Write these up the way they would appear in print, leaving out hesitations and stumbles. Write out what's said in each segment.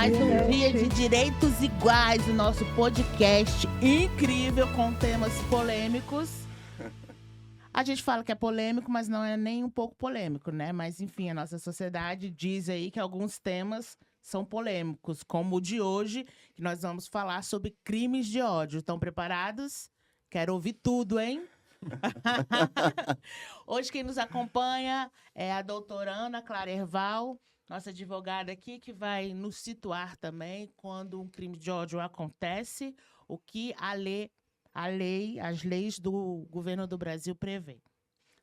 Mais um dia de direitos iguais, o nosso podcast incrível com temas polêmicos. A gente fala que é polêmico, mas não é nem um pouco polêmico, né? Mas enfim, a nossa sociedade diz aí que alguns temas são polêmicos, como o de hoje, que nós vamos falar sobre crimes de ódio. Estão preparados? Quero ouvir tudo, hein? Hoje quem nos acompanha é a doutora Ana Clara Herval, nossa advogada aqui, que vai nos situar também quando um crime de ódio acontece, o que as leis do governo do Brasil prevê.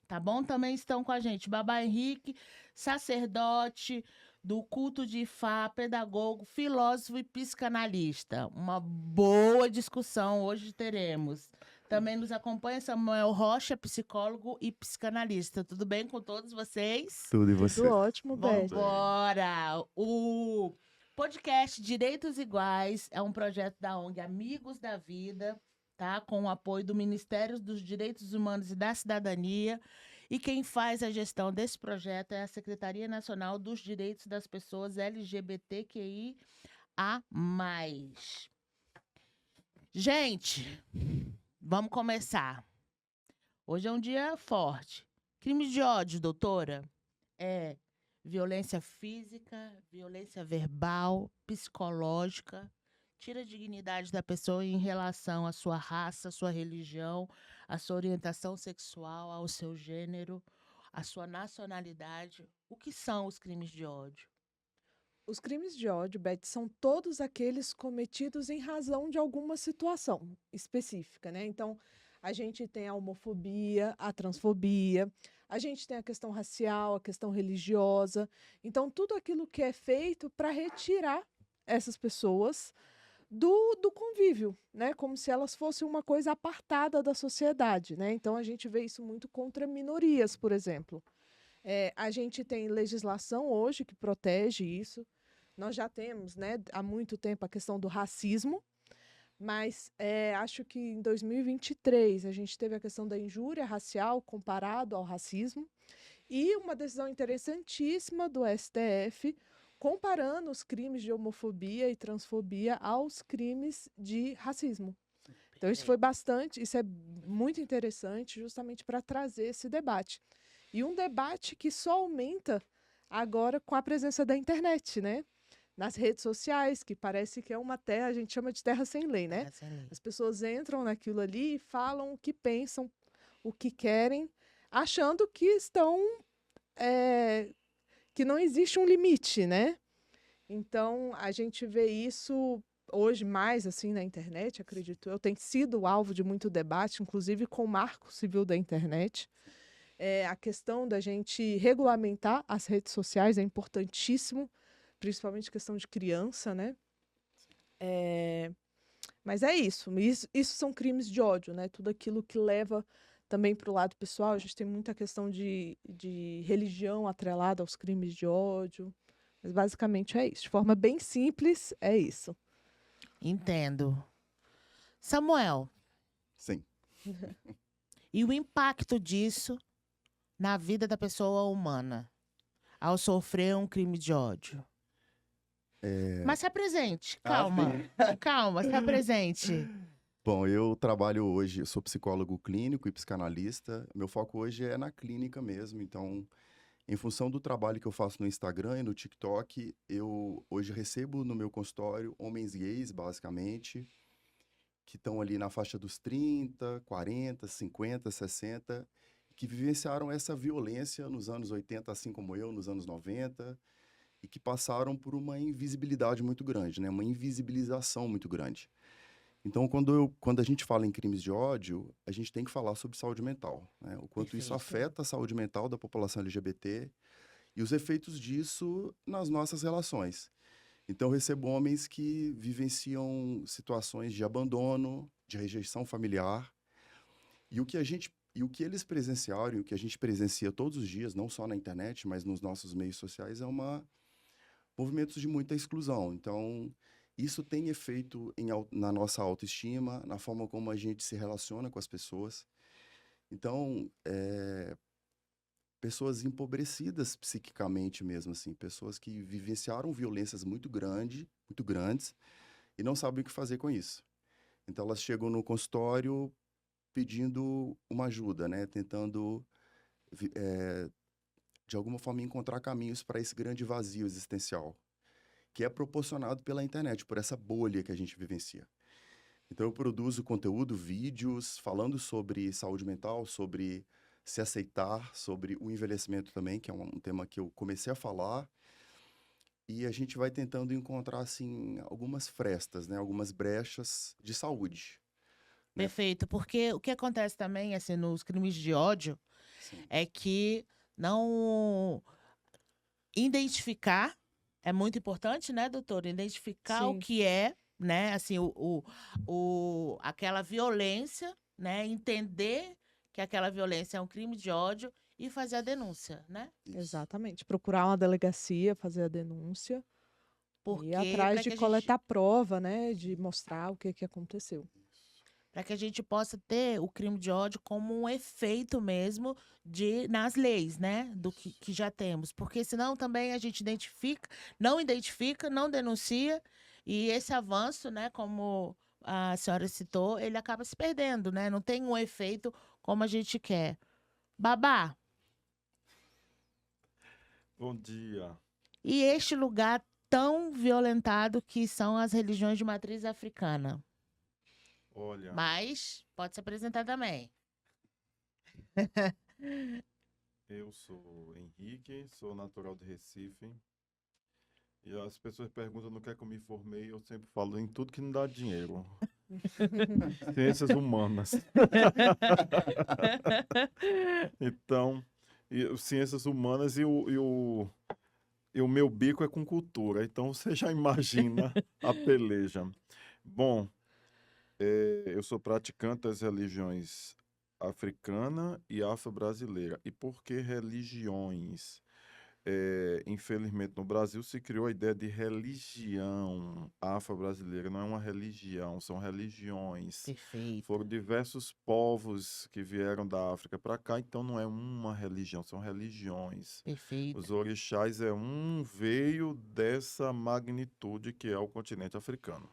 Tá bom? Também estão com a gente Babá Henrique, sacerdote do culto de Ifá, pedagogo, filósofo e psicanalista. Uma boa discussão hoje teremos. Também nos acompanha Samuel Rocha, psicólogo e psicanalista. Tudo bem com todos vocês? Tudo e você? Tudo ótimo, Beth. Vambora! O podcast Direitos Iguais é um projeto da ONG Amigos da Vida, tá? Com o apoio do Ministério dos Direitos Humanos e da Cidadania. E quem faz a gestão desse projeto é a Secretaria Nacional dos Direitos das Pessoas LGBTQIA+. Gente, vamos começar. Hoje é um dia forte. Crime de ódio, doutora, é violência física, violência verbal, psicológica, tira a dignidade da pessoa em relação à sua raça, à sua religião, à sua orientação sexual, ao seu gênero, à sua nacionalidade. O que são os crimes de ódio? Os crimes de ódio, Beth, são todos aqueles cometidos em razão de alguma situação específica, né? Então, a gente tem a homofobia, a transfobia, a gente tem a questão racial, a questão religiosa. Então, tudo aquilo que é feito para retirar essas pessoas do convívio, né? Como se elas fossem uma coisa apartada da sociedade, né? Então, a gente vê isso muito contra minorias, por exemplo. A gente tem legislação hoje que protege isso. Nós já temos, né, há muito tempo a questão do racismo, mas acho que em 2023 a gente teve a questão da injúria racial comparado ao racismo e uma decisão interessantíssima do STF comparando os crimes de homofobia e transfobia aos crimes de racismo. Então isso é muito interessante justamente para trazer esse debate. E um debate que só aumenta agora com a presença da internet, né? Nas redes sociais, que parece que é uma terra, a gente chama de terra sem lei, né? As pessoas entram naquilo ali e falam o que pensam, o que querem, achando que que não existe um limite, né? Então, a gente vê isso hoje mais assim na internet, acredito eu. Tem sido alvo de muito debate, inclusive com o Marco Civil da Internet. A questão da gente regulamentar as redes sociais é importantíssimo, principalmente questão de criança, né? Mas é isso. Isso são crimes de ódio, né? Tudo aquilo que leva também para o lado pessoal. A gente tem muita questão de religião atrelada aos crimes de ódio. Mas basicamente é isso. De forma bem simples, é isso. Entendo. Samuel. Sim. E o impacto disso na vida da pessoa humana ao sofrer um crime de ódio? Mas se apresente, calma. Calma, se apresente. Bom, eu trabalho hoje, eu sou psicólogo clínico e psicanalista. Meu foco hoje é na clínica mesmo. Então, em função do trabalho que eu faço no Instagram e no TikTok, eu hoje recebo no meu consultório homens gays, basicamente, que estão ali na faixa dos 30, 40, 50, 60, que vivenciaram essa violência nos anos 80, assim como eu, nos anos 90, e que passaram por uma invisibilidade muito grande, né? Uma invisibilização muito grande. Então, quando a gente fala em crimes de ódio, a gente tem que falar sobre saúde mental, né? O quanto isso afeta a saúde mental da população LGBT e os efeitos disso nas nossas relações. Então, eu recebo homens que vivenciam situações de abandono, de rejeição familiar, e o que eles presenciaram, e o que a gente presencia todos os dias, não só na internet, mas nos nossos meios sociais, movimentos de muita exclusão. Então, isso tem efeito na nossa autoestima, na forma como a gente se relaciona com as pessoas. Então, pessoas empobrecidas psiquicamente mesmo, assim, pessoas que vivenciaram violências muito grandes, e não sabem o que fazer com isso. Então elas chegam no consultório pedindo uma ajuda, né? Tentando, de alguma forma, encontrar caminhos para esse grande vazio existencial, que é proporcionado pela internet, por essa bolha que a gente vivencia. Então eu produzo conteúdo, vídeos, falando sobre saúde mental, sobre se aceitar, sobre o envelhecimento também, que é um tema que eu comecei a falar, e a gente vai tentando encontrar, assim, algumas frestas, né? Algumas brechas de saúde, né? Perfeito, porque o que acontece também, assim, nos crimes de ódio Sim, é que não identificar é muito importante, né, doutor? Identificar o Sim, que é, né, assim, aquela violência, né, entender que aquela violência é um crime de ódio e fazer a denúncia, né? isso. exatamente. Procurar uma delegacia, fazer a denúncia e ir Porque atrás de coletar prova, né? De mostrar o que aconteceu. para que a gente possa ter o crime de ódio como um efeito mesmo nas leis, né? Do que já temos. Porque senão também a gente identifica, não denuncia, e esse avanço, né, como a senhora citou, ele acaba se perdendo, né? Não tem um efeito como a gente quer. Babá, Bom dia. e este lugar tão violentado que são as religiões de matriz africana? Olha, Mas pode se apresentar também. eu sou Henrique, sou natural de Recife. E as pessoas perguntam no que é que eu me formei, eu sempre falo em tudo que não dá dinheiro. Ciências humanas. Então, ciências humanas e o meu bico é com cultura. Então você já imagina a peleja. Bom, eu sou praticante das religiões africana e afro-brasileira. E por que religiões? Infelizmente, no Brasil se criou a ideia de religião afro-brasileira. Não é uma religião, são religiões. Perfeito, Foram diversos povos que vieram da África para cá, então não é uma religião, são religiões. perfeito. Os orixás veio dessa magnitude que é o continente africano.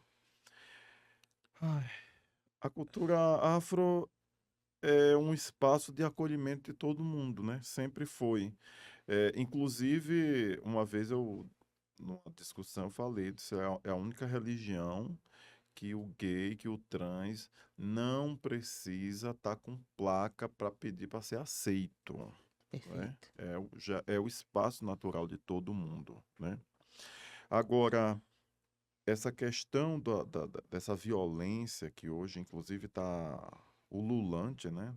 Ai, a cultura afro é um espaço de acolhimento de todo mundo, né? Sempre foi. Inclusive, uma vez numa discussão, eu falei, isso é a única religião que o gay, que o trans não precisa estar com placa para pedir para ser aceito, né? Perfeito. Já é o espaço natural de todo mundo, né? Agora, essa questão dessa violência que hoje, inclusive, está ululante, né?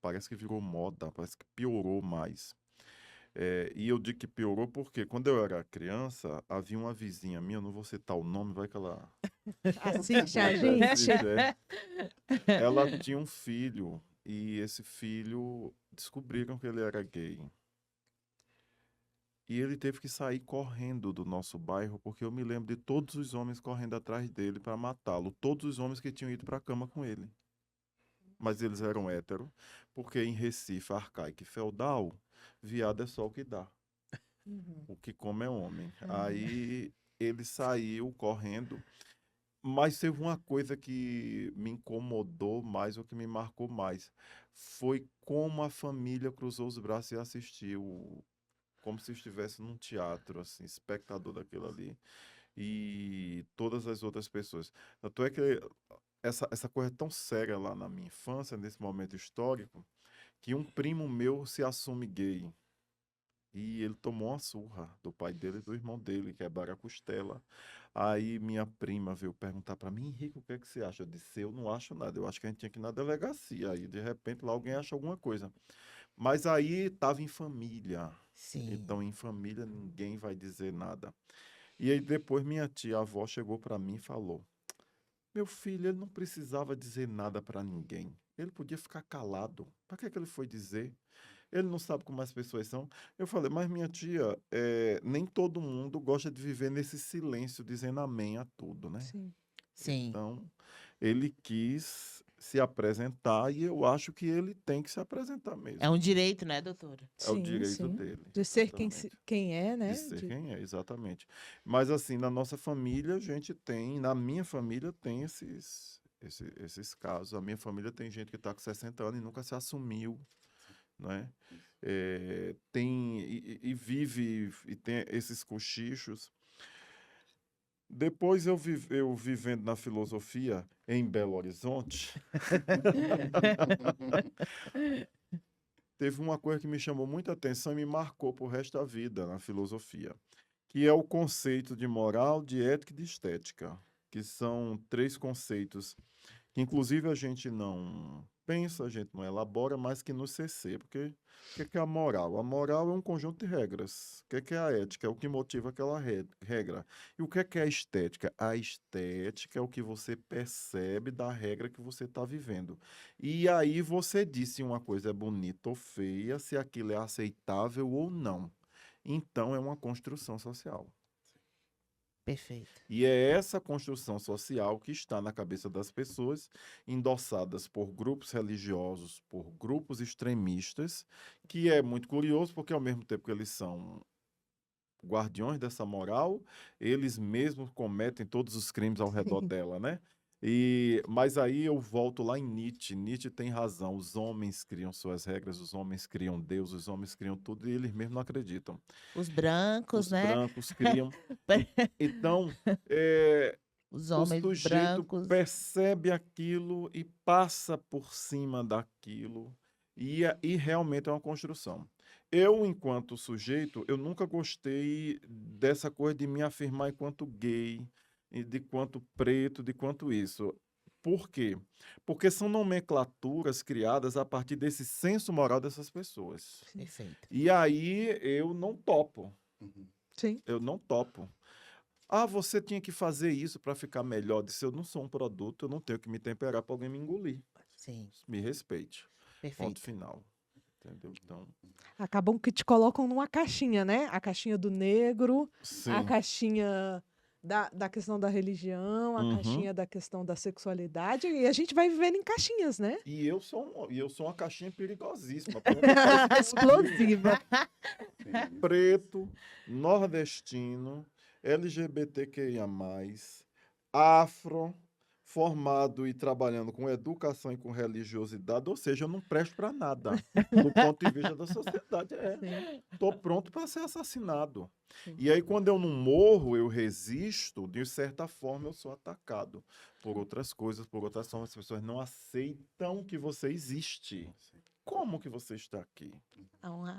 Parece que virou moda, parece que piorou mais. E eu digo que piorou porque quando eu era criança, havia uma vizinha minha, eu não vou citar o nome, vai que ela Assiste a gente. assiste, ela tinha um filho e esse filho descobriram que ele era gay. E ele teve que sair correndo do nosso bairro, porque eu me lembro de todos os homens correndo atrás dele para matá-lo, todos os homens que tinham ido para a cama com ele. Mas eles eram héteros, porque em Recife, arcaico e feudal, viado é só o que dá. Uhum. O que come é homem. Aí ele saiu correndo, mas teve uma coisa que me incomodou mais, ou que me marcou mais. Foi como a família cruzou os braços e assistiu, como se estivesse num teatro, assim, espectador daquilo ali. E todas as outras pessoas. Tanto é que essa coisa é tão séria lá na minha infância, nesse momento histórico, que um primo meu se assume gay. E ele tomou uma surra do pai dele e do irmão dele, quebraram a costela. Aí minha prima veio perguntar para mim, Henrique, o que é que você acha? Eu disse, eu não acho nada, eu acho que a gente tinha que ir na delegacia. Aí, de repente, lá alguém acha alguma coisa. Mas aí estava em família. Sim. Então, em família, ninguém vai dizer nada. E aí, depois, minha tia-avó chegou para mim e falou, meu filho, ele não precisava dizer nada para ninguém. Ele podia ficar calado. Para que ele foi dizer? Ele não sabe como as pessoas são. Eu falei, mas minha tia, nem todo mundo gosta de viver nesse silêncio, dizendo amém a tudo, né? Sim. Sim. Então, ele quis se apresentar e eu acho que ele tem que se apresentar mesmo. É um direito, né, doutora? É o Sim, direito sim. dele. De ser quem, Exatamente. quem é, né? De ser quem é, exatamente. Mas assim, na nossa família a gente tem, na minha família tem esses casos. A minha família tem gente que está com 60 anos e nunca se assumiu, né? Tem e vive e tem esses cochichos. Depois eu vivendo na filosofia em Belo Horizonte, teve uma coisa que me chamou muita atenção e me marcou pro resto da vida na filosofia, que é o conceito de moral, de ética e de estética, que são 3 conceitos que inclusive a gente não pensa, a gente não elabora, mas que nos cerceia. Porque o que é a moral? A moral é um conjunto de regras. O que é a ética? É o que motiva aquela regra. E o que é a estética? A estética é o que você percebe da regra que você está vivendo. E aí você diz se uma coisa é bonita ou feia, se aquilo é aceitável ou não. Então é uma construção social. Perfeito. E é essa construção social que está na cabeça das pessoas, endossadas por grupos religiosos, por grupos extremistas, que é muito curioso, porque ao mesmo tempo que eles são guardiões dessa moral, eles mesmos cometem todos os crimes ao redor dela, né? Mas aí eu volto lá em Nietzsche. Nietzsche tem razão. Os homens criam suas regras, os homens criam Deus, os homens criam tudo e eles mesmos não acreditam. Os brancos, Os né? brancos criam. Então, Os o homens sujeito brancos. percebe aquilo e passa por cima daquilo, e realmente é uma construção. Eu, enquanto sujeito, eu nunca gostei dessa coisa de me afirmar enquanto gay, e de quanto preto, de quanto isso. Por quê? Porque são nomenclaturas criadas a partir desse senso moral dessas pessoas. Perfeito. E aí eu não topo. Sim. Eu não topo. Ah, você tinha que fazer isso para ficar melhor. Disse, eu não sou um produto, eu não tenho que me temperar para alguém me engolir. Sim, Me respeite. Ponto perfeito. final. Entendeu? Então, Acabam que te colocam numa caixinha, né? A caixinha do negro, a sim. caixinha da questão da religião, a Uhum. caixinha da questão da sexualidade, e a gente vai vivendo em caixinhas, né? E eu sou uma caixinha perigosíssima. porque eu sou Explosiva. preto, nordestino, LGBTQIA+, afro, formado e trabalhando com educação e com religiosidade, ou seja, eu não presto para nada, do ponto de vista da sociedade. Sim. Estou pronto para ser assassinado. Sim. E aí, quando eu não morro, eu resisto, de certa forma, eu sou atacado por outras coisas, por outras formas. As pessoas não aceitam que você existe. Como que você está aqui?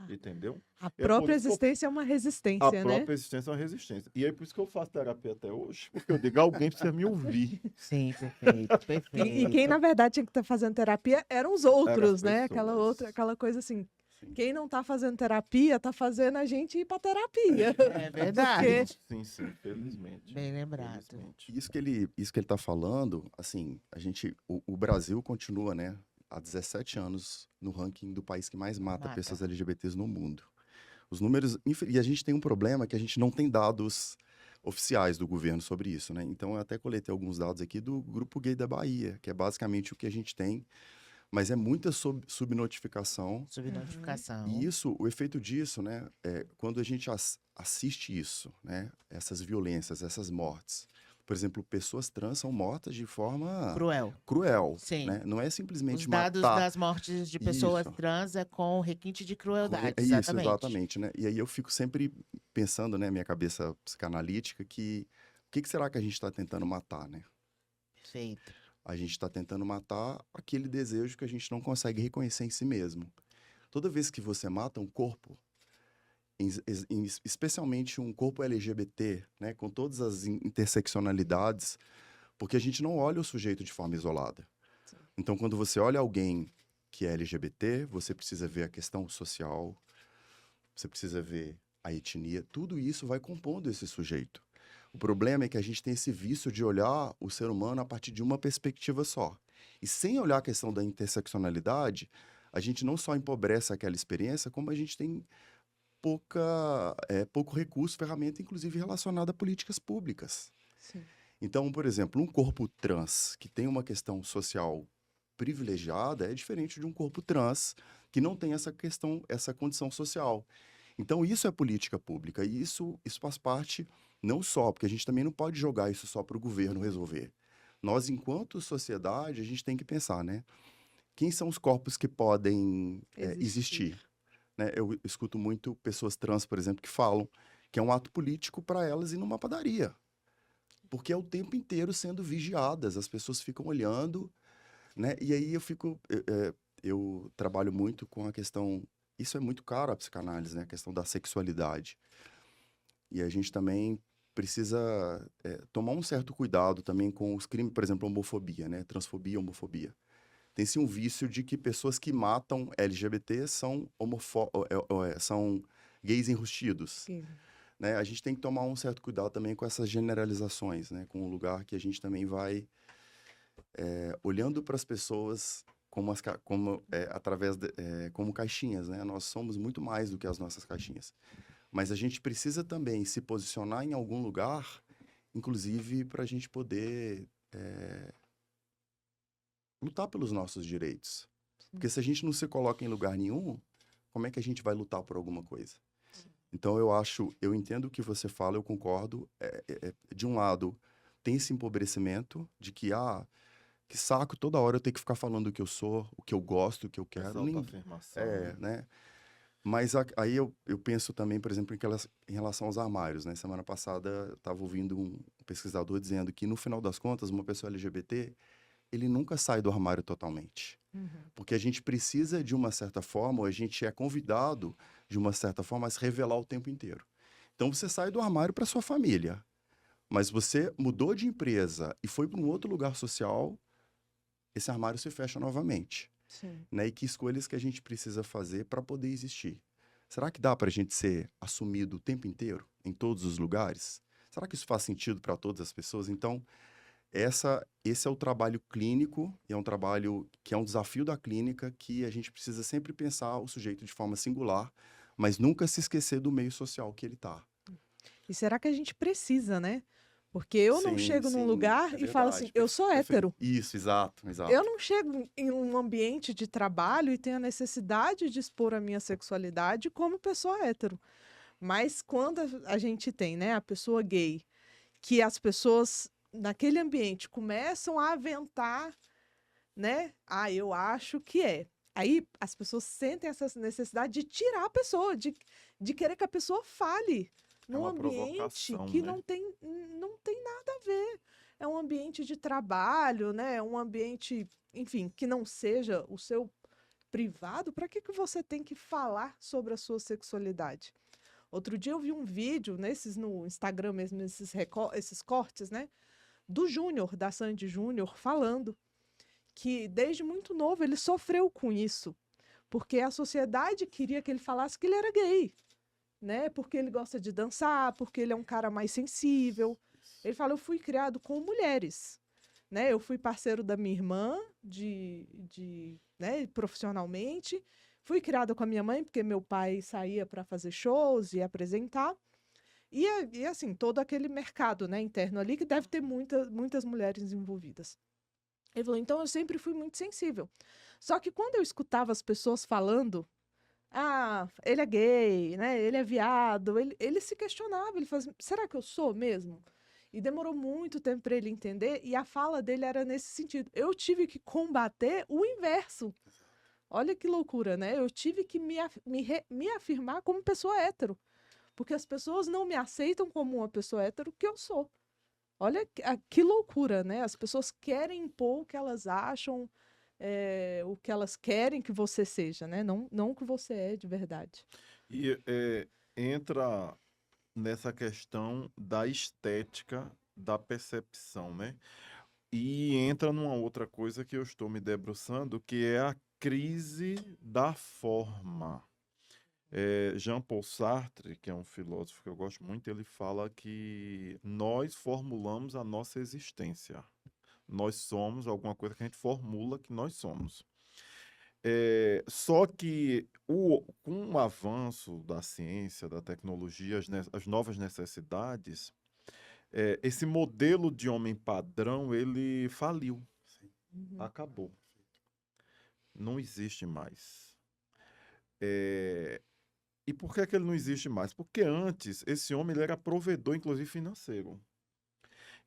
Entendeu? A É própria por isso que eu- existência é uma A resistência, né? própria existência é uma resistência. E é por isso que eu faço terapia até hoje, porque eu digo, alguém precisa me ouvir. Sim, perfeito, perfeito. E quem, na verdade, tinha que estar fazendo terapia eram os outros, né? pessoas. Aquela coisa assim. Quem não tá fazendo terapia, tá fazendo a gente ir pra terapia. É verdade. Sim, felizmente. Bem lembrado. Felizmente. Isso que ele está falando, assim, o Brasil continua, né, há 17 anos no ranking do país que mais mata Mata. pessoas LGBTs no mundo. Os números, e a gente tem um problema que a gente não tem dados oficiais do governo sobre isso, né? Então eu até coletei alguns dados aqui do Grupo Gay da Bahia, que é basicamente o que a gente tem, mas é muita subnotificação. Subnotificação. E isso, o efeito disso, né, é quando a gente assiste isso, né, essas violências, essas mortes. Por exemplo, pessoas trans são mortas de forma Cruel. Sim. né? Não é simplesmente Os dados matar. das mortes de pessoas Isso. trans é com requinte de crueldade, Isso, exatamente. exatamente, né? E aí eu fico sempre pensando, né, minha cabeça psicanalítica, que o que será que a gente está tentando matar, né? Perfeito. A gente está tentando matar aquele desejo que a gente não consegue reconhecer em si mesmo. Toda vez que você mata um corpo, especialmente um corpo LGBT, né, com todas as interseccionalidades, porque a gente não olha o sujeito de forma isolada. Sim. Então, quando você olha alguém que é LGBT, você precisa ver a questão social, você precisa ver a etnia, tudo isso vai compondo esse sujeito. O problema é que a gente tem esse vício de olhar o ser humano a partir de uma perspectiva só. E sem olhar a questão da interseccionalidade, a gente não só empobrece aquela experiência, como a gente tem pouco recurso, ferramenta, inclusive relacionada a políticas públicas. Sim. Então, por exemplo, um corpo trans que tem uma questão social privilegiada é diferente de um corpo trans que não tem essa questão, essa condição social. Então, isso é política pública e isso faz parte não só, porque a gente também não pode jogar isso só para o governo resolver. Nós, enquanto sociedade, a gente tem que pensar, né? Quem são os corpos que podem existir? Né? Eu escuto muito pessoas trans, por exemplo, que falam que é um ato político para elas ir numa padaria. Porque é o tempo inteiro sendo vigiadas, as pessoas ficam olhando, né? E aí eu trabalho muito com a questão, isso é muito caro a psicanálise, né? A questão da sexualidade. E a gente também precisa tomar um certo cuidado também com os crimes, por exemplo, homofobia, né? Transfobia, homofobia. Tem-se um vício de que pessoas que matam LGBT são são gays enrustidos. Sim. Né? A gente tem que tomar um certo cuidado também com essas generalizações, né? Com o lugar que a gente também vai olhando para as pessoas como caixinhas, né? Nós somos muito mais do que as nossas caixinhas. Mas a gente precisa também se posicionar em algum lugar, inclusive para a gente poder lutar pelos nossos direitos. Porque se a gente não se coloca em lugar nenhum, como é que a gente vai lutar por alguma coisa? Então, eu entendo o que você fala, eu concordo. De um lado, tem esse empobrecimento de que, que saco, toda hora eu tenho que ficar falando o que eu sou, o que eu gosto, o que eu quero. Essa autoafirmação, né? Mas aí eu penso também, por exemplo, em relação aos armários, né? Semana passada, eu estava ouvindo um pesquisador dizendo que, no final das contas, uma pessoa LGBT, ele nunca sai do armário totalmente. Porque a gente precisa, de uma certa forma, ou a gente é convidado, de uma certa forma, a se revelar o tempo inteiro. Então, você sai do armário para sua família, mas você mudou de empresa e foi para um outro lugar social, esse armário se fecha novamente. Sim. Né? E que escolhas que a gente precisa fazer para poder existir? Será que dá para a gente ser assumido o tempo inteiro, em todos os lugares? Será que isso faz sentido para todas as pessoas? Então, esse é o trabalho clínico, e é um trabalho que é um desafio da clínica, que a gente precisa sempre pensar o sujeito de forma singular, mas nunca se esquecer do meio social que ele está. E será que a gente precisa, né? Porque eu não chego num lugar e falo assim, eu sou hétero. Isso, exato. Eu não chego em um ambiente de trabalho e tenho a necessidade de expor a minha sexualidade como pessoa hétero. Mas quando a gente tem, né, a pessoa gay, que as pessoas naquele ambiente começam a aventar, né? Eu acho que é. Aí as pessoas sentem essa necessidade de tirar a pessoa, de querer que a pessoa fale num ambiente que, né, não tem nada a ver. É um ambiente de trabalho, né? É um ambiente, enfim, que não seja o seu privado. Para que você tem que falar sobre a sua sexualidade? Outro dia eu vi um vídeo no Instagram mesmo, esses cortes, né? Do Júnior, da Sandy Júnior, falando que desde muito novo ele sofreu com isso, porque a sociedade queria que ele falasse que ele era gay, né? Porque ele gosta de dançar, porque ele é um cara mais sensível. Ele fala, eu fui criado com mulheres, né? Eu fui parceiro da minha irmã, né, profissionalmente. Fui criada com a minha mãe, porque meu pai saía para fazer shows e apresentar. E assim, todo aquele mercado, né, interno ali, que deve ter muitas mulheres envolvidas. Ele falou, então eu sempre fui muito sensível. Só que quando eu escutava as pessoas falando, ele é gay, né, ele é viado, ele se questionava, ele falava, será que eu sou mesmo? E demorou muito tempo para ele entender, e a fala dele era nesse sentido. Eu tive que combater o inverso. Olha que loucura, né? Eu tive que me afirmar como pessoa hétero. Porque as pessoas não me aceitam como uma pessoa hétero que eu sou. Olha que loucura, né? As pessoas querem impor o que elas acham, o que elas querem que você seja, né? Não o que você é de verdade. E entra nessa questão da estética, da percepção, né? E entra numa outra coisa que eu estou me debruçando, que é a crise da forma. Jean-Paul Sartre, que é um filósofo que eu gosto muito, ele fala que nós formulamos a nossa existência. Nós somos alguma coisa que a gente formula que nós somos. Só que com o avanço da ciência, da tecnologia, as novas necessidades, esse modelo de homem padrão, ele faliu. Acabou. não existe mais. E por que ele não existe mais? Porque antes, esse homem ele era provedor, inclusive financeiro.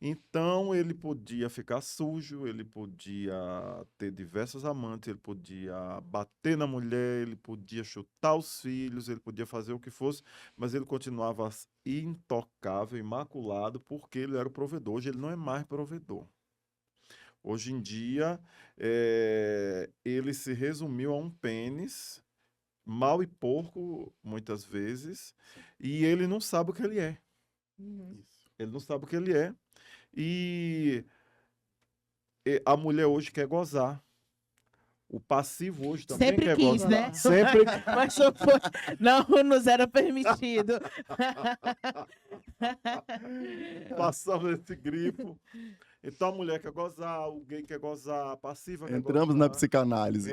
Então, ele podia ficar sujo, ele podia ter diversos amantes, ele podia bater na mulher, ele podia chutar os filhos, ele podia fazer o que fosse, mas ele continuava intocável, imaculado, porque ele era o provedor. Hoje ele não é mais provedor. Hoje em dia, ele se resumiu a um pênis, mau e porco, muitas vezes, e ele não sabe o que ele é. Isso. Ele não sabe o que ele é. E a mulher hoje quer gozar. O passivo hoje também Sempre quer quis, gozar. né? Sempre. Mas não nos era permitido. Passamos esse grifo. Então a mulher quer gozar, o gay quer gozar, a passiva quer Entramos na gozar. psicanálise.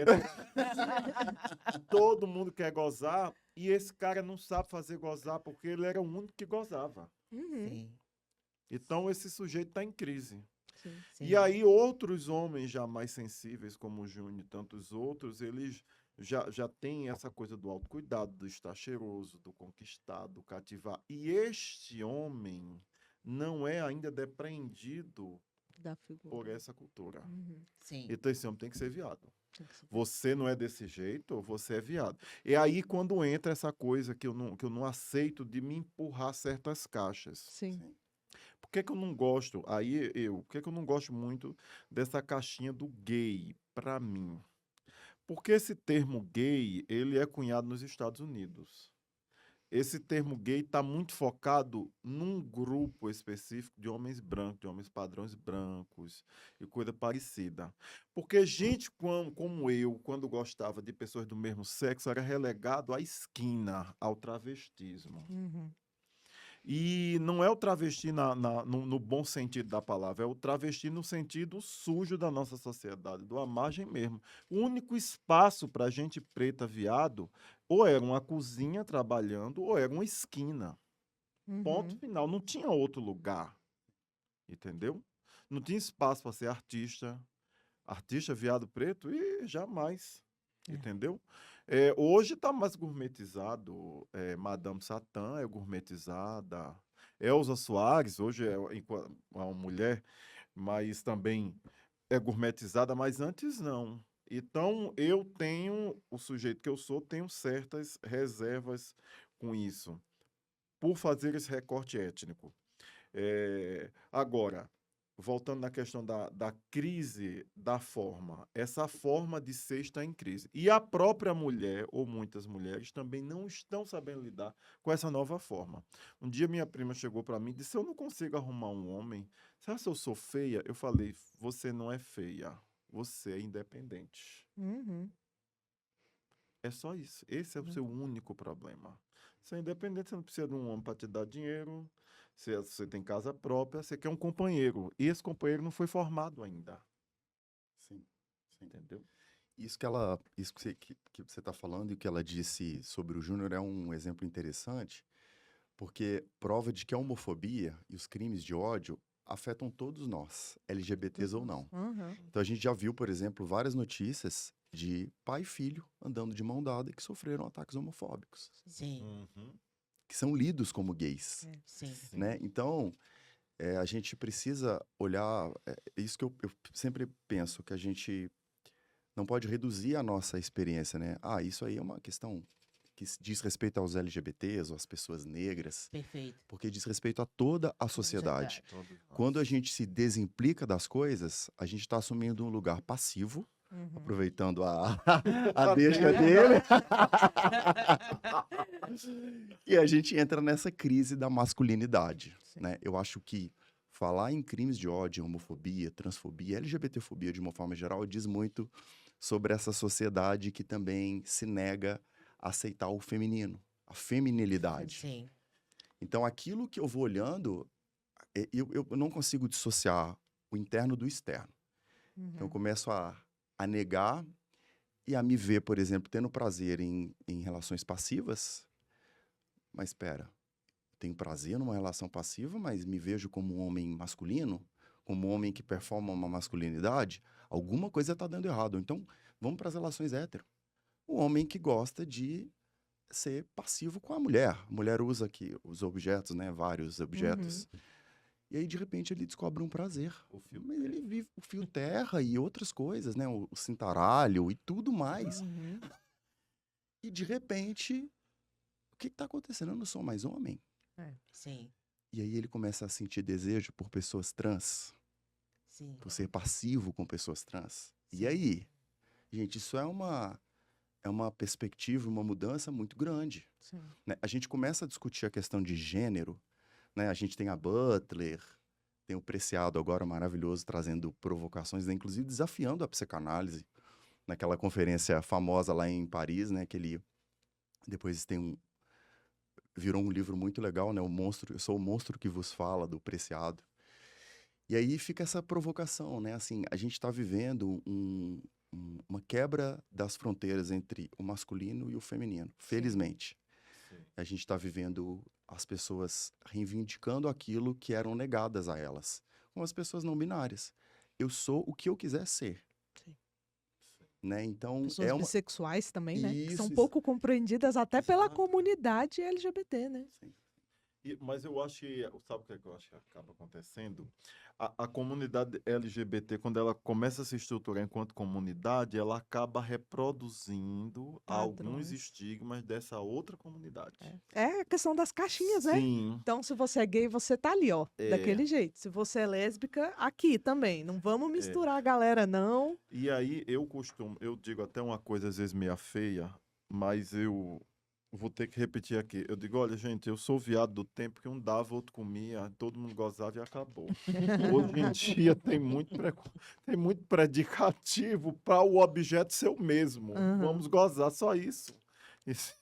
Todo mundo quer gozar e esse cara não sabe fazer gozar porque ele era o único que gozava. Sim, Então esse sujeito está em crise. Sim. sim. E aí outros homens já mais sensíveis, como o Júnior e tantos outros, eles já têm essa coisa do autocuidado, do estar cheiroso, do conquistar, do cativar. E este homem não é ainda depreendido Da figura. por essa cultura. Sim. Então esse homem tem que ser viado. Tem que ser. Você não é desse jeito, você é viado. E aí quando entra essa coisa que eu não aceito de me empurrar certas caixas. Sim. Por que eu não gosto? Por que eu não gosto muito dessa caixinha do gay, para mim? Porque esse termo gay, ele é cunhado nos Estados Unidos. Esse termo gay está muito focado num grupo específico de homens brancos, de homens padrões brancos e coisa parecida. Porque gente como eu, quando gostava de pessoas do mesmo sexo, era relegado à esquina, ao travestismo. E não é o travesti no bom sentido da palavra, é o travesti no sentido sujo da nossa sociedade, do à margem mesmo. O único espaço para gente preta viado ou era uma cozinha trabalhando ou era uma esquina. Ponto final. Não tinha outro lugar. Entendeu? Não tinha espaço para ser artista. Artista viado preto? E jamais. Entendeu? Hoje está mais gourmetizado. Madame Satã é gourmetizada. Elza Soares, hoje é uma mulher, mas também é gourmetizada, mas antes não. Então, o sujeito que eu sou, tenho certas reservas com isso, por fazer esse recorte étnico. Agora, voltando na questão da crise da forma, essa forma de ser está em crise. E a própria mulher, ou muitas mulheres, também não estão sabendo lidar com essa nova forma. Um dia minha prima chegou para mim e disse, eu não consigo arrumar um homem. Sabe se eu sou feia? Eu falei, você não é feia, você é independente. É só isso. Esse é o seu único problema. Você é independente, você não precisa de um homem para te dar dinheiro. Você tem casa própria, você quer um companheiro. E esse companheiro não foi formado ainda. Sim, sim. Entendeu? Isso que você está falando e que ela disse sobre o Júnior é um exemplo interessante, porque prova de que a homofobia e os crimes de ódio afetam todos nós, LGBTs ou não. Então a gente já viu, por exemplo, várias notícias de pai e filho andando de mão dada que sofreram ataques homofóbicos, Sim, que são lidos como gays, sim. né? Então, a gente precisa olhar, isso que eu sempre penso, que a gente não pode reduzir a nossa experiência, né? Isso aí é uma questão que diz respeito aos LGBTs ou às pessoas negras, Perfeito. porque diz respeito a toda a sociedade. Todos nós. Quando a gente se desimplica das coisas, a gente está assumindo um lugar passivo, aproveitando a deixa dele, e a gente entra nessa crise da masculinidade, né? Eu acho que falar em crimes de ódio, homofobia, transfobia, LGBTfobia de uma forma geral, diz muito sobre essa sociedade que também se nega a aceitar o feminino, a feminilidade. Sim. Então, aquilo que eu vou olhando, eu não consigo dissociar o interno do externo. Então, eu começo a negar e a me ver, por exemplo, tendo prazer em relações passivas. Mas espera, tenho prazer numa relação passiva, mas me vejo como um homem masculino, como um homem que performa uma masculinidade, alguma coisa está dando errado. Então, Vamos para as relações hétero. O homem que gosta de ser passivo com a mulher. A mulher usa aqui os objetos, né? Vários objetos. E aí, de repente, ele descobre um prazer. O fio Mas ele vive o fio terra e outras coisas, né? O cintaralho e tudo mais. Uhum. E, de repente, o que está acontecendo? Eu não sou mais homem. Sim, E aí ele começa a sentir desejo por pessoas trans, sim. por ser passivo com pessoas trans. E Sim. aí? Gente, isso é uma perspectiva, uma mudança muito grande. Sim. Né? A gente começa a discutir a questão de gênero, né? A gente tem a Butler, tem o Preciado agora maravilhoso, trazendo provocações, né? Inclusive desafiando a psicanálise, naquela conferência famosa lá em Paris, né? Que ele depois virou um livro muito legal, né? Eu sou o monstro que vos fala, do Preciado. E aí fica essa provocação, né? Assim, a gente está vivendo uma quebra das fronteiras entre o masculino e o feminino, felizmente. Sim. A gente está vivendo as pessoas reivindicando aquilo que eram negadas a elas, como as pessoas não binárias. Eu sou o que eu quiser ser. Sim. Né? Então, Pessoas bissexuais também, né? Que são Isso, pouco compreendidas até pela exato. comunidade LGBT, né? Sim. Mas eu acho que, sabe o que é que eu acho que acaba acontecendo? A comunidade LGBT, quando ela começa a se estruturar enquanto comunidade, ela acaba reproduzindo alguns Padrões. estigmas dessa outra comunidade. É a questão das caixinhas, né? Sim, Então, se você é gay, você tá ali, ó, É. daquele jeito. Se você é lésbica, aqui também. Não vamos misturar a galera, não. e aí eu digo até uma coisa às vezes meia feia, mas eu vou ter que repetir aqui. Eu digo, olha, gente, eu sou viado do tempo que um dava, outro comia, todo mundo gozava e acabou. Hoje em dia tem muito predicativo para o objeto ser o mesmo. Aham. Vamos gozar, só isso. Isso-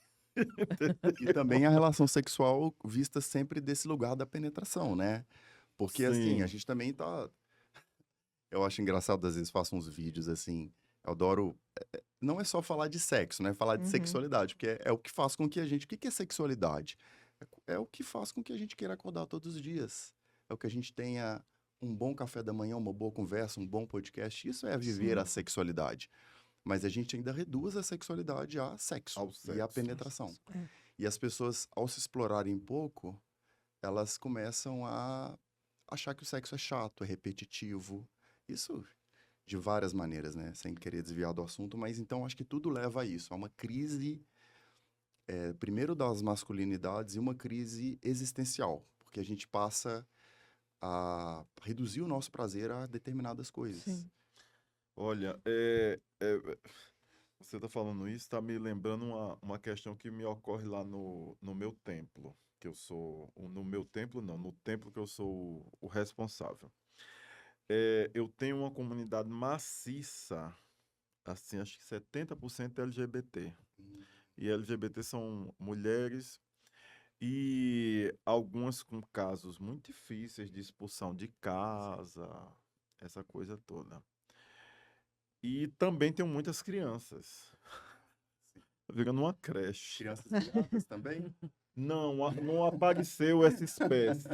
E também a relação sexual vista sempre desse lugar da penetração, né? Porque, assim, a Sim. gente também tá... Eu acho engraçado, às vezes, faço uns vídeos, assim... Eu adoro... Não é só falar de sexo, né? Falar de Uhum. sexualidade, porque é o que faz com que a gente... O que é sexualidade? É o que faz com que a gente queira acordar todos os dias. É o que a gente tenha um bom café da manhã, uma boa conversa, um bom podcast. Isso é viver a Sim. sexualidade. Mas a gente ainda reduz a sexualidade a sexo Ao e a sexo. penetração. É. E as pessoas, ao se explorarem pouco, elas começam a achar que o sexo é chato, é repetitivo. Isso de várias maneiras, né? Sem querer desviar do assunto, mas então acho que tudo leva a isso, a uma crise, primeiro das masculinidades e uma crise existencial, porque a gente passa a reduzir o nosso prazer a determinadas coisas. Sim. Olha, você está falando isso, está me lembrando uma questão que me ocorre lá no meu templo, que eu sou, no meu templo não, no templo que eu sou o responsável. Eu tenho uma comunidade maciça, assim, acho que 70% LGBT. E LGBT são mulheres e algumas com casos muito difíceis de expulsão de casa, essa coisa toda. E também tenho muitas crianças. Tá virando uma creche. Crianças criadas também? Não apareceu essa espécie.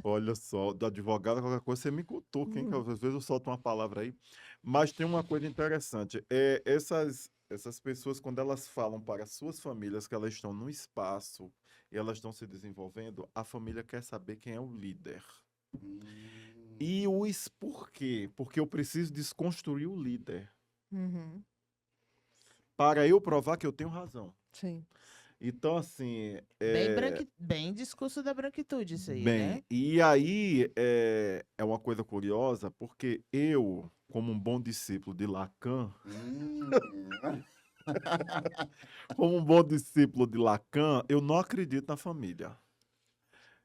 Olha só, do advogado, qualquer coisa, você me cutuca, hein? Que às vezes eu solto uma palavra aí. Mas tem uma coisa interessante. Essas pessoas, quando elas falam para suas famílias que elas estão no espaço e elas estão se desenvolvendo, a família quer saber quem é o líder. E por quê? Porque eu preciso desconstruir o líder Uhum. para eu provar que eu tenho razão. Sim. Então, assim, Bem discurso da branquitude isso aí, bem, né? e aí é uma coisa curiosa, porque eu, como um bom discípulo de Lacan, eu não acredito na família.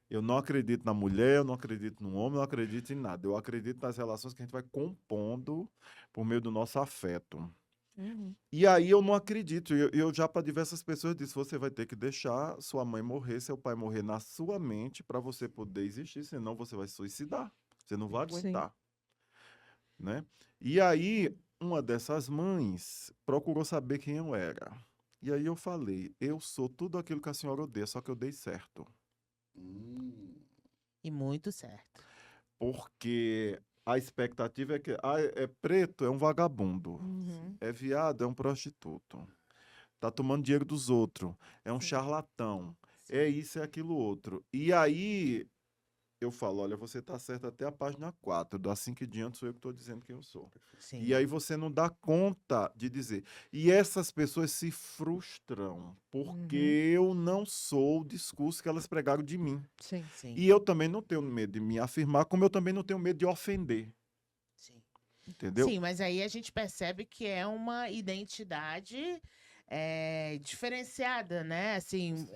Eu não acredito na mulher, eu não acredito no homem, eu não acredito em nada. Eu acredito nas relações que a gente vai compondo por meio do nosso afeto. Uhum. E aí eu não acredito. Eu já para diversas pessoas disse, você vai ter que deixar sua mãe morrer, seu pai morrer na sua mente para você poder existir, senão você vai se suicidar. Você não vai Sim. aguentar. Né? E aí uma dessas mães procurou saber quem eu era. E aí eu falei, eu sou tudo aquilo que a senhora odeia, só que eu dei certo. E muito certo. Porque a expectativa é que é preto, é um vagabundo. Uhum. É viado, é um prostituto. Tá tomando dinheiro dos outros. É um Sim. charlatão. É isso, é aquilo outro. E aí eu falo, olha, você tá certo até a página 4. Da 5 em diante sou eu que estou dizendo quem eu sou. Sim. E aí você não dá conta de dizer. E essas pessoas se frustram porque eu não sou o discurso que elas pregaram de mim. Sim. Sim. E eu também não tenho medo de me afirmar, como eu também não tenho medo de ofender. Sim. Entendeu? Sim, mas aí a gente percebe que é uma identidade diferenciada, né? Assim,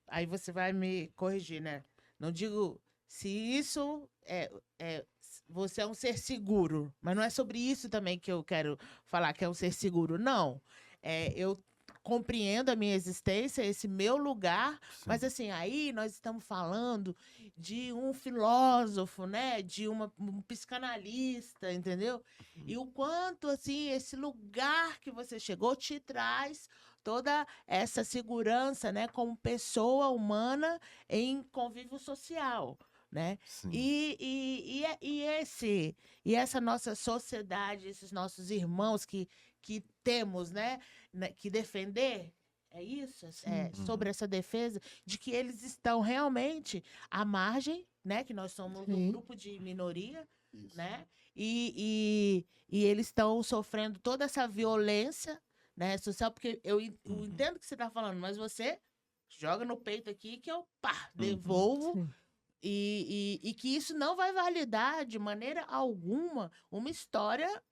aí você vai me corrigir, né? Não digo se isso você é um ser seguro, mas não é sobre isso também que eu quero falar que é um ser seguro, não. Eu compreendo a minha existência, esse meu lugar, mas assim, aí nós estamos falando de um filósofo, né? De um psicanalista, entendeu? E o quanto, assim, esse lugar que você chegou te traz toda essa segurança, né? Como pessoa humana em convívio social, né? Sim. E essa nossa sociedade, esses nossos irmãos que temos, né, que defender, é isso? Sobre essa defesa, de que eles estão realmente à margem, né, que nós somos um Sim. grupo de minoria, Isso. né, e eles estão sofrendo toda essa violência, né, social, porque eu entendo o que você está falando, mas você joga no peito aqui que eu, devolvo, Sim. e que isso não vai validar de maneira alguma uma história,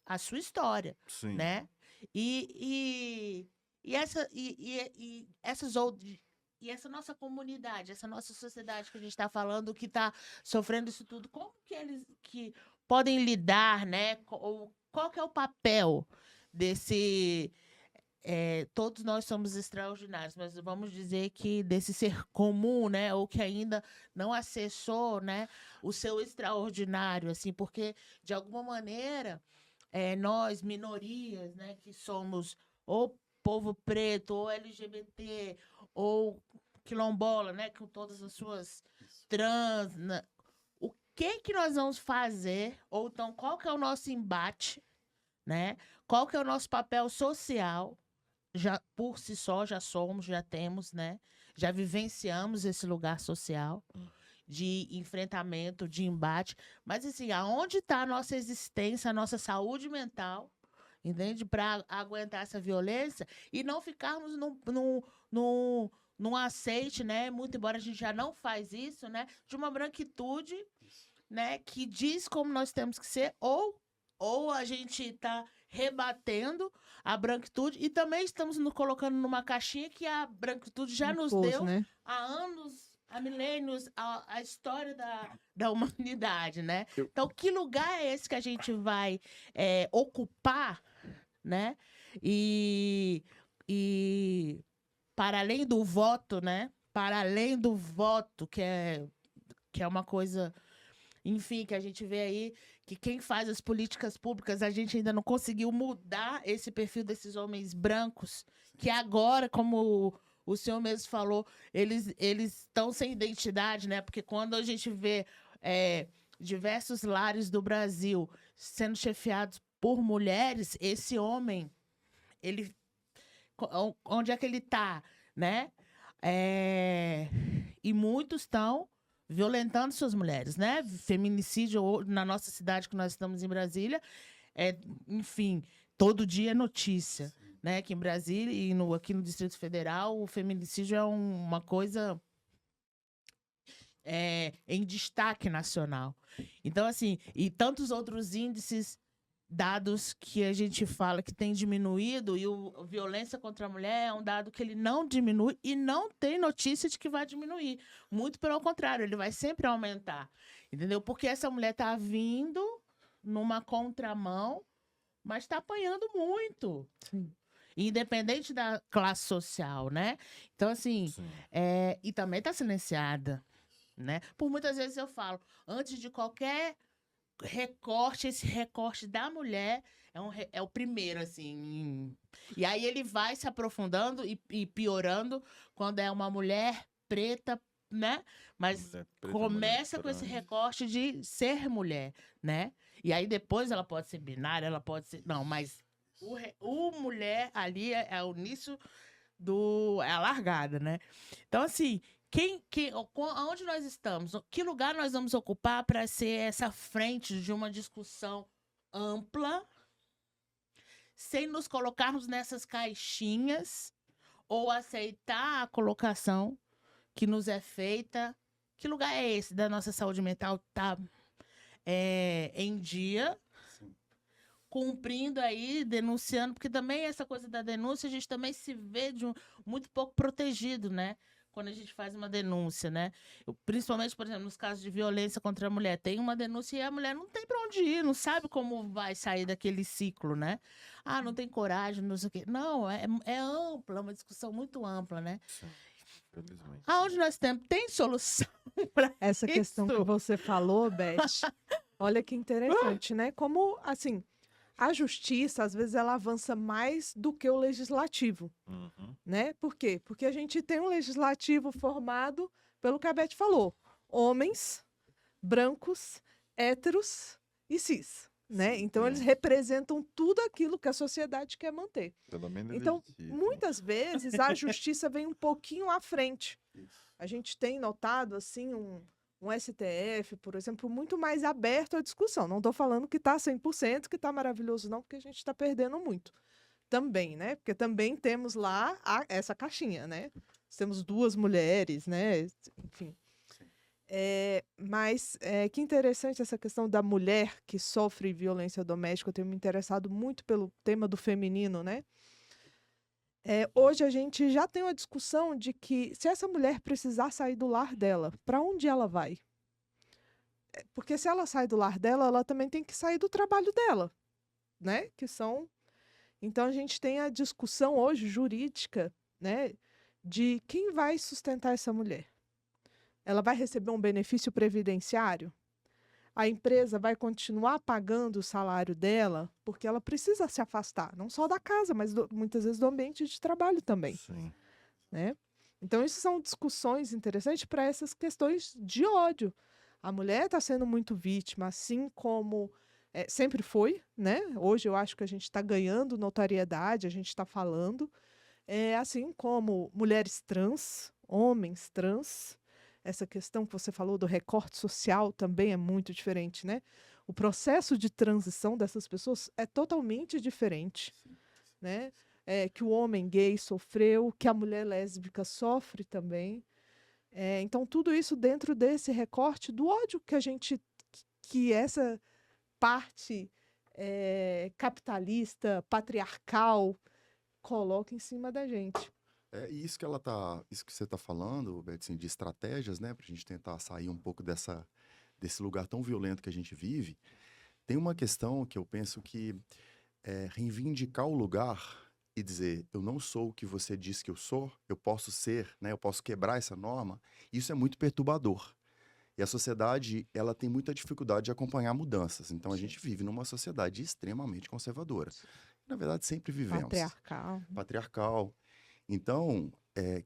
a sua história, Sim. né? E essas outras. E essa nossa comunidade, essa nossa sociedade que a gente está falando, que está sofrendo isso tudo, como que eles que podem lidar, né? Ou qual que é o papel desse. Todos nós somos extraordinários, mas vamos dizer que desse ser comum, né? Ou que ainda não acessou, né? O seu extraordinário, assim, porque de alguma maneira nós, minorias, né, que somos ou povo preto, ou LGBT, ou quilombola, né, com todas as suas trans, né, o que nós vamos fazer, ou então qual que é o nosso embate, né, qual que é o nosso papel social, já por si só já somos, já temos, né, já vivenciamos esse lugar social de enfrentamento, de embate. Mas, assim, aonde está a nossa existência, a nossa saúde mental, entende? Para aguentar essa violência e não ficarmos num aceite, né? Muito embora a gente já não faz isso, né? De uma branquitude, né? Que diz como nós temos que ser, ou a gente está rebatendo a branquitude e também estamos nos colocando numa caixinha que a branquitude já nos Impôs, deu né? há anos, há milênios, a história da humanidade, né? Eu- Então, que lugar é esse que a gente vai ocupar, né? E para além do voto, né? Para além do voto, que é uma coisa, enfim, que a gente vê aí, que quem faz as políticas públicas, a gente ainda não conseguiu mudar esse perfil desses homens brancos, que agora, como o senhor mesmo falou, eles estão sem identidade, né? Porque quando a gente vê diversos lares do Brasil sendo chefiados por mulheres, esse homem, ele, onde é que ele está, né? E muitos estão violentando suas mulheres, né? Feminicídio na nossa cidade, que nós estamos em Brasília, enfim, todo dia é notícia, né? Aqui em Brasília e aqui no Distrito Federal, o feminicídio é uma coisa em destaque nacional. Então, assim, e tantos outros índices, dados que a gente fala que tem diminuído, e a violência contra a mulher é um dado que ele não diminui e não tem notícia de que vai diminuir. Muito pelo contrário, ele vai sempre aumentar. Entendeu? Porque essa mulher está vindo numa contramão, mas está apanhando muito. Sim. Independente da classe social, né? Então, assim, e também está silenciada, né? Por muitas vezes eu falo, antes de qualquer recorte, esse recorte da mulher é o primeiro, assim. E aí ele vai se aprofundando e piorando quando é uma mulher preta, né? Mas Mulher preta, mulher começa com esse trans. recorte de ser mulher, né? E aí depois ela pode ser binária, ela pode ser... Não, mas o mulher ali é o início é a largada, né? Então, assim, aonde nós estamos? Que lugar nós vamos ocupar para ser essa frente de uma discussão ampla, sem nos colocarmos nessas caixinhas ou aceitar a colocação que nos é feita? Que lugar é esse da nossa saúde mental tá em dia, Sim. cumprindo aí, denunciando, porque também essa coisa da denúncia, a gente também se vê muito pouco protegido, né? Quando a gente faz uma denúncia, né? Principalmente, por exemplo, nos casos de violência contra a mulher. Tem uma denúncia e a mulher não tem para onde ir, não sabe como vai sair daquele ciclo, né? Ah, não tem coragem, não sei o quê. Não, é ampla, é uma discussão muito ampla, né? Sim, felizmente. Aonde nós temos, tem solução para Essa questão que isso? você falou, Beth, olha que interessante, né? Como, assim, a justiça, às vezes, ela avança mais do que o legislativo, Uhum. né? Por quê? Porque a gente tem um legislativo formado pelo que a Beth falou: homens, brancos, héteros e cis, né? Então, eles Sim. representam tudo aquilo que a sociedade quer manter. Pelo menos Então, eles dizem. muitas vezes, a justiça vem um pouquinho à frente. A gente tem notado, assim, um STF, por exemplo, muito mais aberto à discussão. Não estou falando que está 100%, que está maravilhoso, não, porque a gente está perdendo muito. Também, né? Porque também temos lá essa caixinha, né? Temos 2 mulheres, né? Enfim. Mas que interessante essa questão da mulher que sofre violência doméstica. Eu tenho me interessado muito pelo tema do feminino, né? Hoje a gente já tem uma discussão de que se essa mulher precisar sair do lar dela, para onde ela vai? Porque se ela sai do lar dela, ela também tem que sair do trabalho dela, né? Então a gente tem a discussão hoje jurídica, né, de quem vai sustentar essa mulher. Ela vai receber um benefício previdenciário? A empresa vai continuar pagando o salário dela, porque ela precisa se afastar, não só da casa, mas muitas vezes do ambiente de trabalho também, Sim. né? Então, isso são discussões interessantes para essas questões de ódio. A mulher está sendo muito vítima, assim como sempre foi, né? Hoje eu acho que a gente está ganhando notoriedade, a gente está falando, assim como mulheres trans, homens trans. Essa questão que você falou do recorte social também é muito diferente, né? O processo de transição dessas pessoas é totalmente diferente, né? Que o homem gay sofreu, que a mulher lésbica sofre também. Então, tudo isso dentro desse recorte do ódio que essa parte capitalista, patriarcal, coloca em cima da gente. E isso isso que você está falando, Beth, assim, de estratégias, né, para a gente tentar sair um pouco desse lugar tão violento que a gente vive, tem uma questão que eu penso que reivindicar o lugar e dizer, eu não sou o que você diz que eu sou, eu posso ser, né, eu posso quebrar essa norma, isso é muito perturbador. E a sociedade, ela tem muita dificuldade de acompanhar mudanças. Então, a gente vive numa sociedade extremamente conservadora. Na verdade, sempre vivemos. Patriarcal. Então,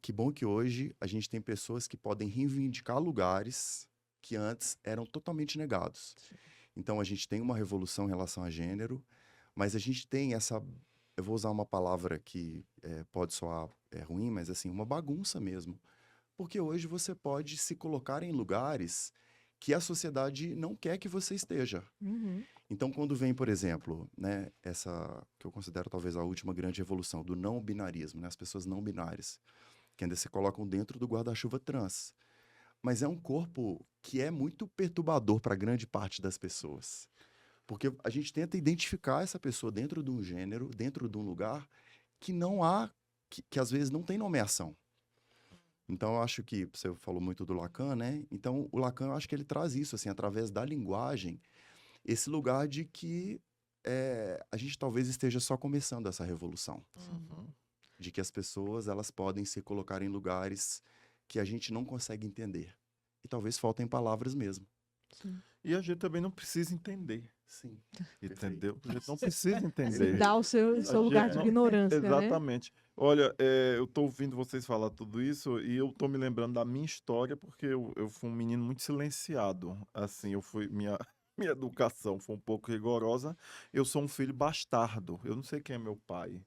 que bom que hoje a gente tem pessoas que podem reivindicar lugares que antes eram totalmente negados. Então, a gente tem uma revolução em relação a gênero, mas a gente tem eu vou usar uma palavra que pode soar ruim, mas assim, uma bagunça mesmo. Porque hoje você pode se colocar em lugares que a sociedade não quer que você esteja. Uhum. Então, quando vem, por exemplo, né, essa que eu considero talvez a última grande revolução do não binarismo, né, as pessoas não binárias, que ainda se colocam dentro do guarda-chuva trans. Mas é um corpo que é muito perturbador para grande parte das pessoas. Porque a gente tenta identificar essa pessoa dentro de um gênero, dentro de um lugar que não há, que às vezes não tem nomeação. Então, eu acho que você falou muito do Lacan, né? Então, o Lacan, eu acho que ele traz isso, assim, através da linguagem, esse lugar de que a gente talvez esteja só começando essa revolução. Uhum. De que as pessoas, elas podem se colocar em lugares que a gente não consegue entender. E talvez faltem palavras mesmo. Sim. E a gente também não precisa entender. Sim. Entendeu? A gente não precisa Se entender. dá o seu A lugar gente de não- ignorância, né? Exatamente. Olha, eu estou ouvindo vocês falar tudo isso e eu estou me lembrando da minha história, porque eu fui um menino muito silenciado. Assim, minha, minha educação foi um pouco rigorosa. Eu sou um filho bastardo. Eu não sei quem é meu pai.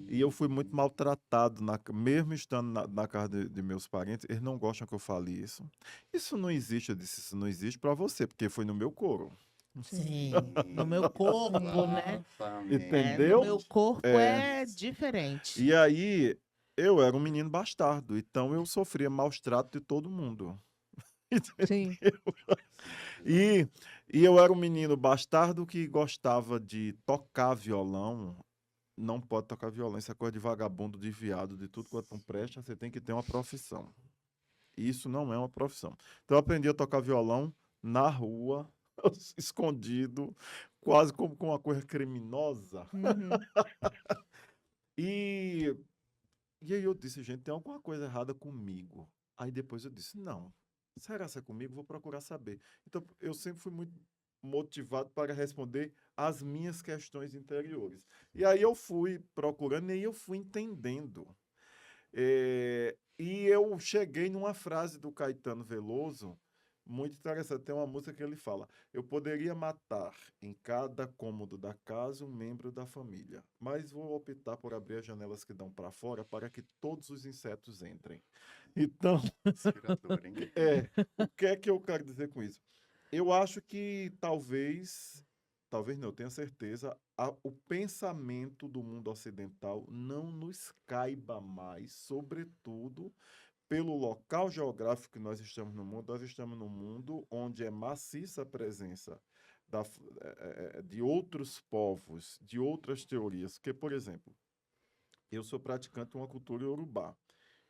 E eu fui muito maltratado, mesmo estando na casa de meus parentes. Eles não gostam que eu fale isso. Isso não existe, eu disse, isso não existe para você, porque foi no meu couro. Sim, no meu corpo, né? Exatamente. No Entendeu? meu corpo É. é diferente. E aí, eu era um menino bastardo, então eu sofria maus tratos de todo mundo. Sim. E, e eu era um menino bastardo que gostava de tocar violão. Não pode tocar violão, isso é coisa de vagabundo, de viado, de tudo quanto não presta, você tem que ter uma profissão. Isso não é uma profissão. Então eu aprendi a tocar violão na rua, escondido, quase como com uma coisa criminosa. Uhum. E, e aí eu disse, gente, tem alguma coisa errada comigo. Aí depois eu disse, não, será que é comigo? Vou procurar saber. Então eu sempre fui muito motivado para responder às minhas questões interiores. E aí eu fui procurando e aí eu fui entendendo. E eu cheguei numa frase do Caetano Veloso, muito interessante. Tem uma música que ele fala: eu poderia matar em cada cômodo da casa um membro da família, mas vou optar por abrir as janelas que dão para fora para que todos os insetos entrem. Então, Inspirador, hein? o que é que eu quero dizer com isso? Eu acho que talvez não, eu tenho certeza, o pensamento do mundo ocidental não nos caiba mais, sobretudo pelo local geográfico que nós estamos no mundo. Nós estamos num mundo onde é maciça a presença de outros povos, de outras teorias. Que, por exemplo, eu sou praticante de uma cultura iorubá.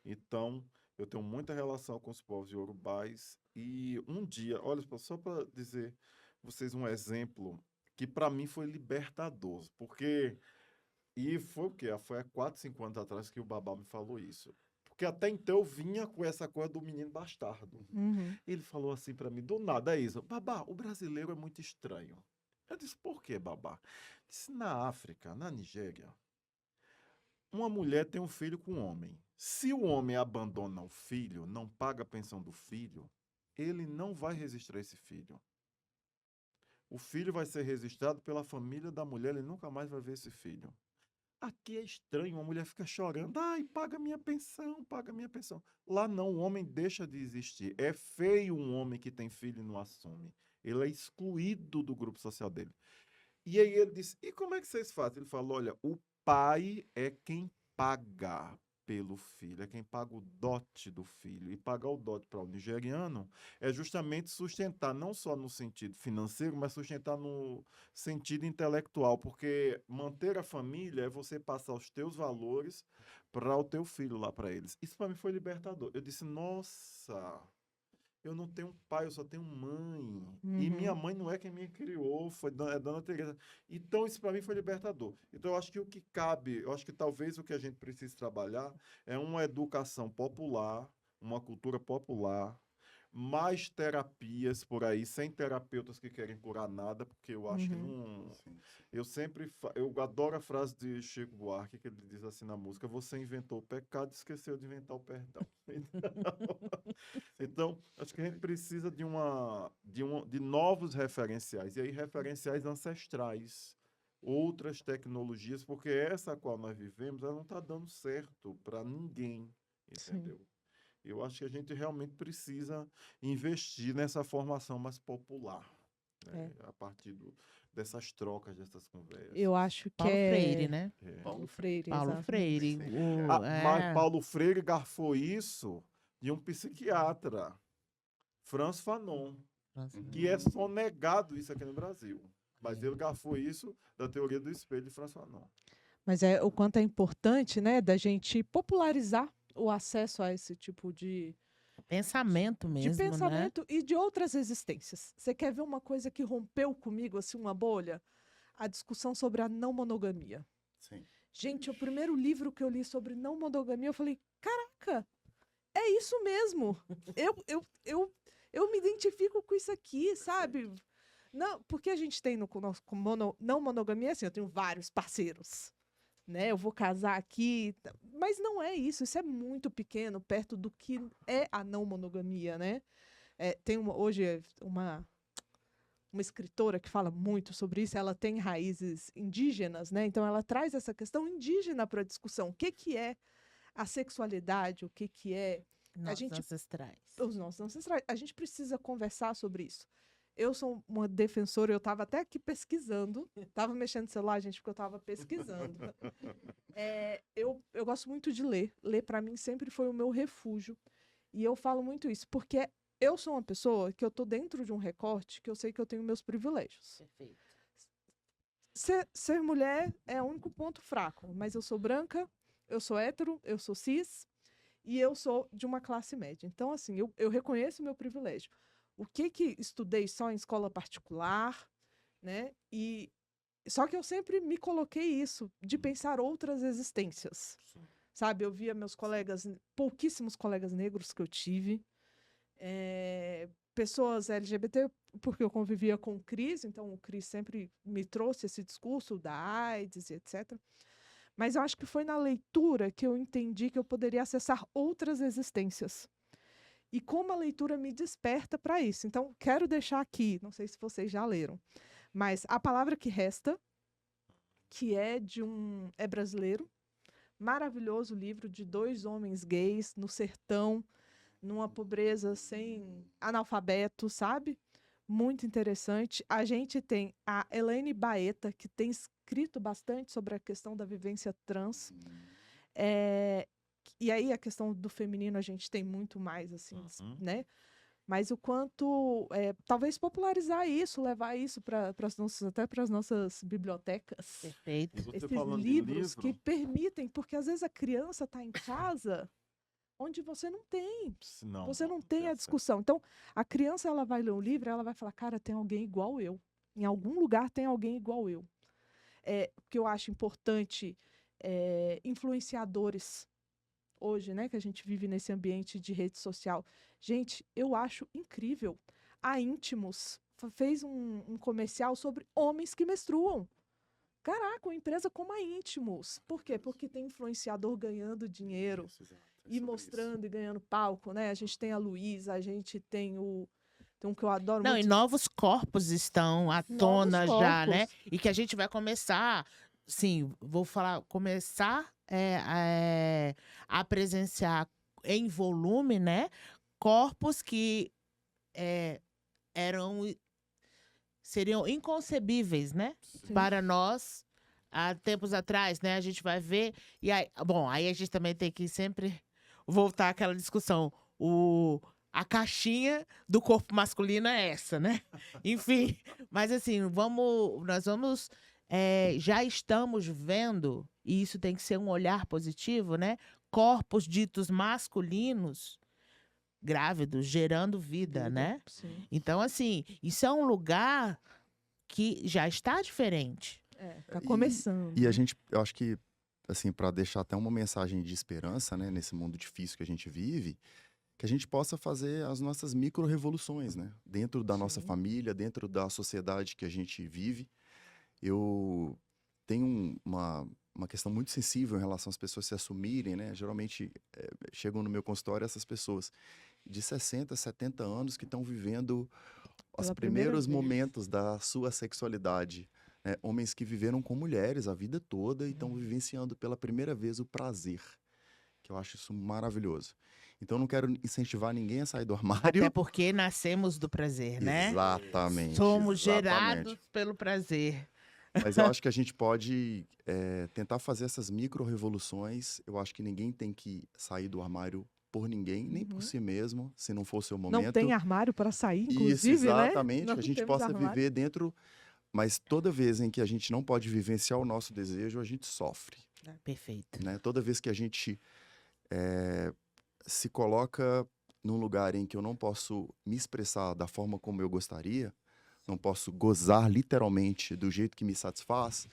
Então, eu tenho muita relação com os povos iorubais. E um dia, olha, só para dizer vocês um exemplo que para mim foi libertador, porque e foi o quê? Foi há 4, 5 anos atrás que o babá me falou isso. Porque até então eu vinha com essa coisa do menino bastardo. Uhum. Ele falou assim para mim, do nada, é isso. Babá, o brasileiro é muito estranho. Eu disse, por quê, babá? Disse, na África, na Nigéria, uma mulher tem um filho com um homem. Se o homem abandona o filho, não paga a pensão do filho, ele não vai registrar esse filho. O filho vai ser registrado pela família da mulher, ele nunca mais vai ver esse filho. Aqui é estranho, uma mulher fica chorando, ai, paga minha pensão, paga minha pensão. Lá não, o homem deixa de existir. É feio um homem que tem filho e não assume. Ele é excluído do grupo social dele. E aí ele disse, e como é que vocês fazem? Ele falou, olha, o pai é quem paga pelo filho, é quem paga o dote do filho. E pagar o dote para o nigeriano é justamente sustentar, não só no sentido financeiro, mas sustentar no sentido intelectual, porque manter a família é você passar os teus valores para o teu filho lá para eles. Isso para mim foi libertador. Eu disse, nossa, eu não tenho pai, eu só tenho mãe. E minha Uhum. mãe não é quem me criou, é Dona Teresa. Então, isso para mim foi libertador. Então, eu acho que o que cabe, eu acho que talvez o que a gente precise trabalhar é uma educação popular, uma cultura popular, mais terapias por aí, sem terapeutas que querem curar nada, porque eu acho que Uhum. não. Sim, sim. Eu adoro a frase de Chico Buarque, que ele diz assim na música: você inventou o pecado e esqueceu de inventar o perdão. Então, acho que a gente precisa de novos referenciais, e aí referenciais ancestrais, outras tecnologias, porque essa a qual nós vivemos, ela não está dando certo para ninguém, Sim. entendeu? Eu acho que a gente realmente precisa investir nessa formação mais popular, né? A partir dessas trocas, dessas conversas. Eu acho que Paulo Freire, é né? É. Paulo Freire, Paulo exatamente. Freire. Mas Paulo Freire garfou isso de um psiquiatra, Franz Fanon, que é sonegado isso aqui no Brasil. Mas ele garfou isso da teoria do espelho de Franz Fanon. Mas é o quanto é importante, né, da gente popularizar o acesso a esse tipo de Pensamento mesmo, né? pensamento e de outras existências. Você quer ver uma coisa que rompeu comigo, assim, uma bolha? A discussão sobre a não monogamia. Sim. Gente, o primeiro livro que eu li sobre não monogamia, eu falei, caraca, é isso mesmo. Eu me identifico com isso aqui, sabe? Não, porque a gente tem no nosso não monogamia, assim, eu tenho vários parceiros, né? Eu vou casar aqui, mas não é isso. Isso é muito pequeno perto do que é a não monogamia, né? Tem hoje uma escritora que fala muito sobre isso. Ela tem raízes indígenas, né? Então ela traz essa questão indígena para a discussão. O que que é a sexualidade? O que que é Nossos ancestrais. os nossos ancestrais? A gente precisa conversar sobre isso. Eu sou uma defensora, eu estava até aqui pesquisando, estava mexendo no celular, gente, porque eu estava pesquisando. Eu gosto muito de ler. Ler, para mim, sempre foi o meu refúgio. E eu falo muito isso, porque eu sou uma pessoa que eu tô dentro de um recorte que eu sei que eu tenho meus privilégios. Perfeito. Ser mulher é o único ponto fraco, mas eu sou branca, eu sou hétero, eu sou cis e eu sou de uma classe média. Então, assim, eu reconheço o meu privilégio. O que estudei só em escola particular, né? Só que eu sempre me coloquei isso, de pensar outras existências. Sabe, eu via meus colegas, pouquíssimos colegas negros que eu tive, pessoas LGBT, porque eu convivia com o Cris, então o Cris sempre me trouxe esse discurso da AIDS e etc. Mas eu acho que foi na leitura que eu entendi que eu poderia acessar outras existências. E como a leitura me desperta para isso. Então, quero deixar aqui, não sei se vocês já leram, mas A Palavra que Resta, que é brasileiro, maravilhoso livro de 2 homens gays no sertão, numa pobreza sem analfabeto, sabe? Muito interessante. A gente tem a Elaine Baeta, que tem escrito bastante sobre a questão da vivência trans. E aí a questão do feminino a gente tem muito mais, assim, né? Mas o quanto, talvez popularizar isso, levar isso até para as nossas bibliotecas. Perfeito. Você Esses falando de livros que livro, permitem, porque às vezes a criança está em casa onde você não tem. Você não tem a discussão. Então, a criança ela vai ler um livro, ela vai falar, cara, tem alguém igual eu. Em algum lugar tem alguém igual eu. O que eu acho importante, influenciadores hoje, né, que a gente vive nesse ambiente de rede social. Gente, eu acho incrível. A Íntimos fez um comercial sobre homens que menstruam. Caraca, uma empresa como a Íntimos. Por quê? Porque tem influenciador ganhando dinheiro e mostrando e ganhando palco, né? A gente tem a Luísa, a gente tem tem um que eu adoro Não, muito. e novos corpos estão à tona já, né? E que a gente vai começar, sim, vou falar, começar a presenciar em volume, né? Corpos que seriam inconcebíveis, né? Sim. Para nós, há tempos atrás, né? A gente vai ver. E aí, bom, aí a gente também tem que sempre voltar àquela discussão. A caixinha do corpo masculino é essa, né? Enfim, mas assim, nós vamos. Já estamos vendo, e isso tem que ser um olhar positivo, né? Corpos ditos masculinos grávidos, gerando vida, né? Sim. Então, assim, isso é um lugar que já está diferente. Tá começando. E a gente, eu acho que, assim, para deixar até uma mensagem de esperança, né, nesse mundo difícil que a gente vive, que a gente possa fazer as nossas micro-revoluções, né? Dentro da nossa família, dentro da sociedade que a gente vive. Eu tenho uma questão muito sensível em relação às pessoas se assumirem, né? Geralmente chegam no meu consultório essas pessoas de 60, 70 anos que estão vivendo os primeiros momentos da sua sexualidade. Né? Homens que viveram com mulheres a vida toda e estão vivenciando pela primeira vez o prazer, que eu acho isso maravilhoso. Então, não quero incentivar ninguém a sair do armário. Até porque nascemos do prazer, né? Exatamente. Somos gerados pelo prazer. Mas eu acho que a gente pode tentar fazer essas micro-revoluções. Eu acho que ninguém tem que sair do armário por ninguém, nem por si mesmo, se não for o seu momento. Não tem armário para sair, inclusive, isso, exatamente, né? que a gente possa viver dentro, mas toda vez em que a gente não pode vivenciar o nosso desejo, a gente sofre. Perfeito. Né? Toda vez que a gente se coloca num lugar em que eu não posso me expressar da forma como eu gostaria, não posso gozar literalmente do jeito que me satisfaz,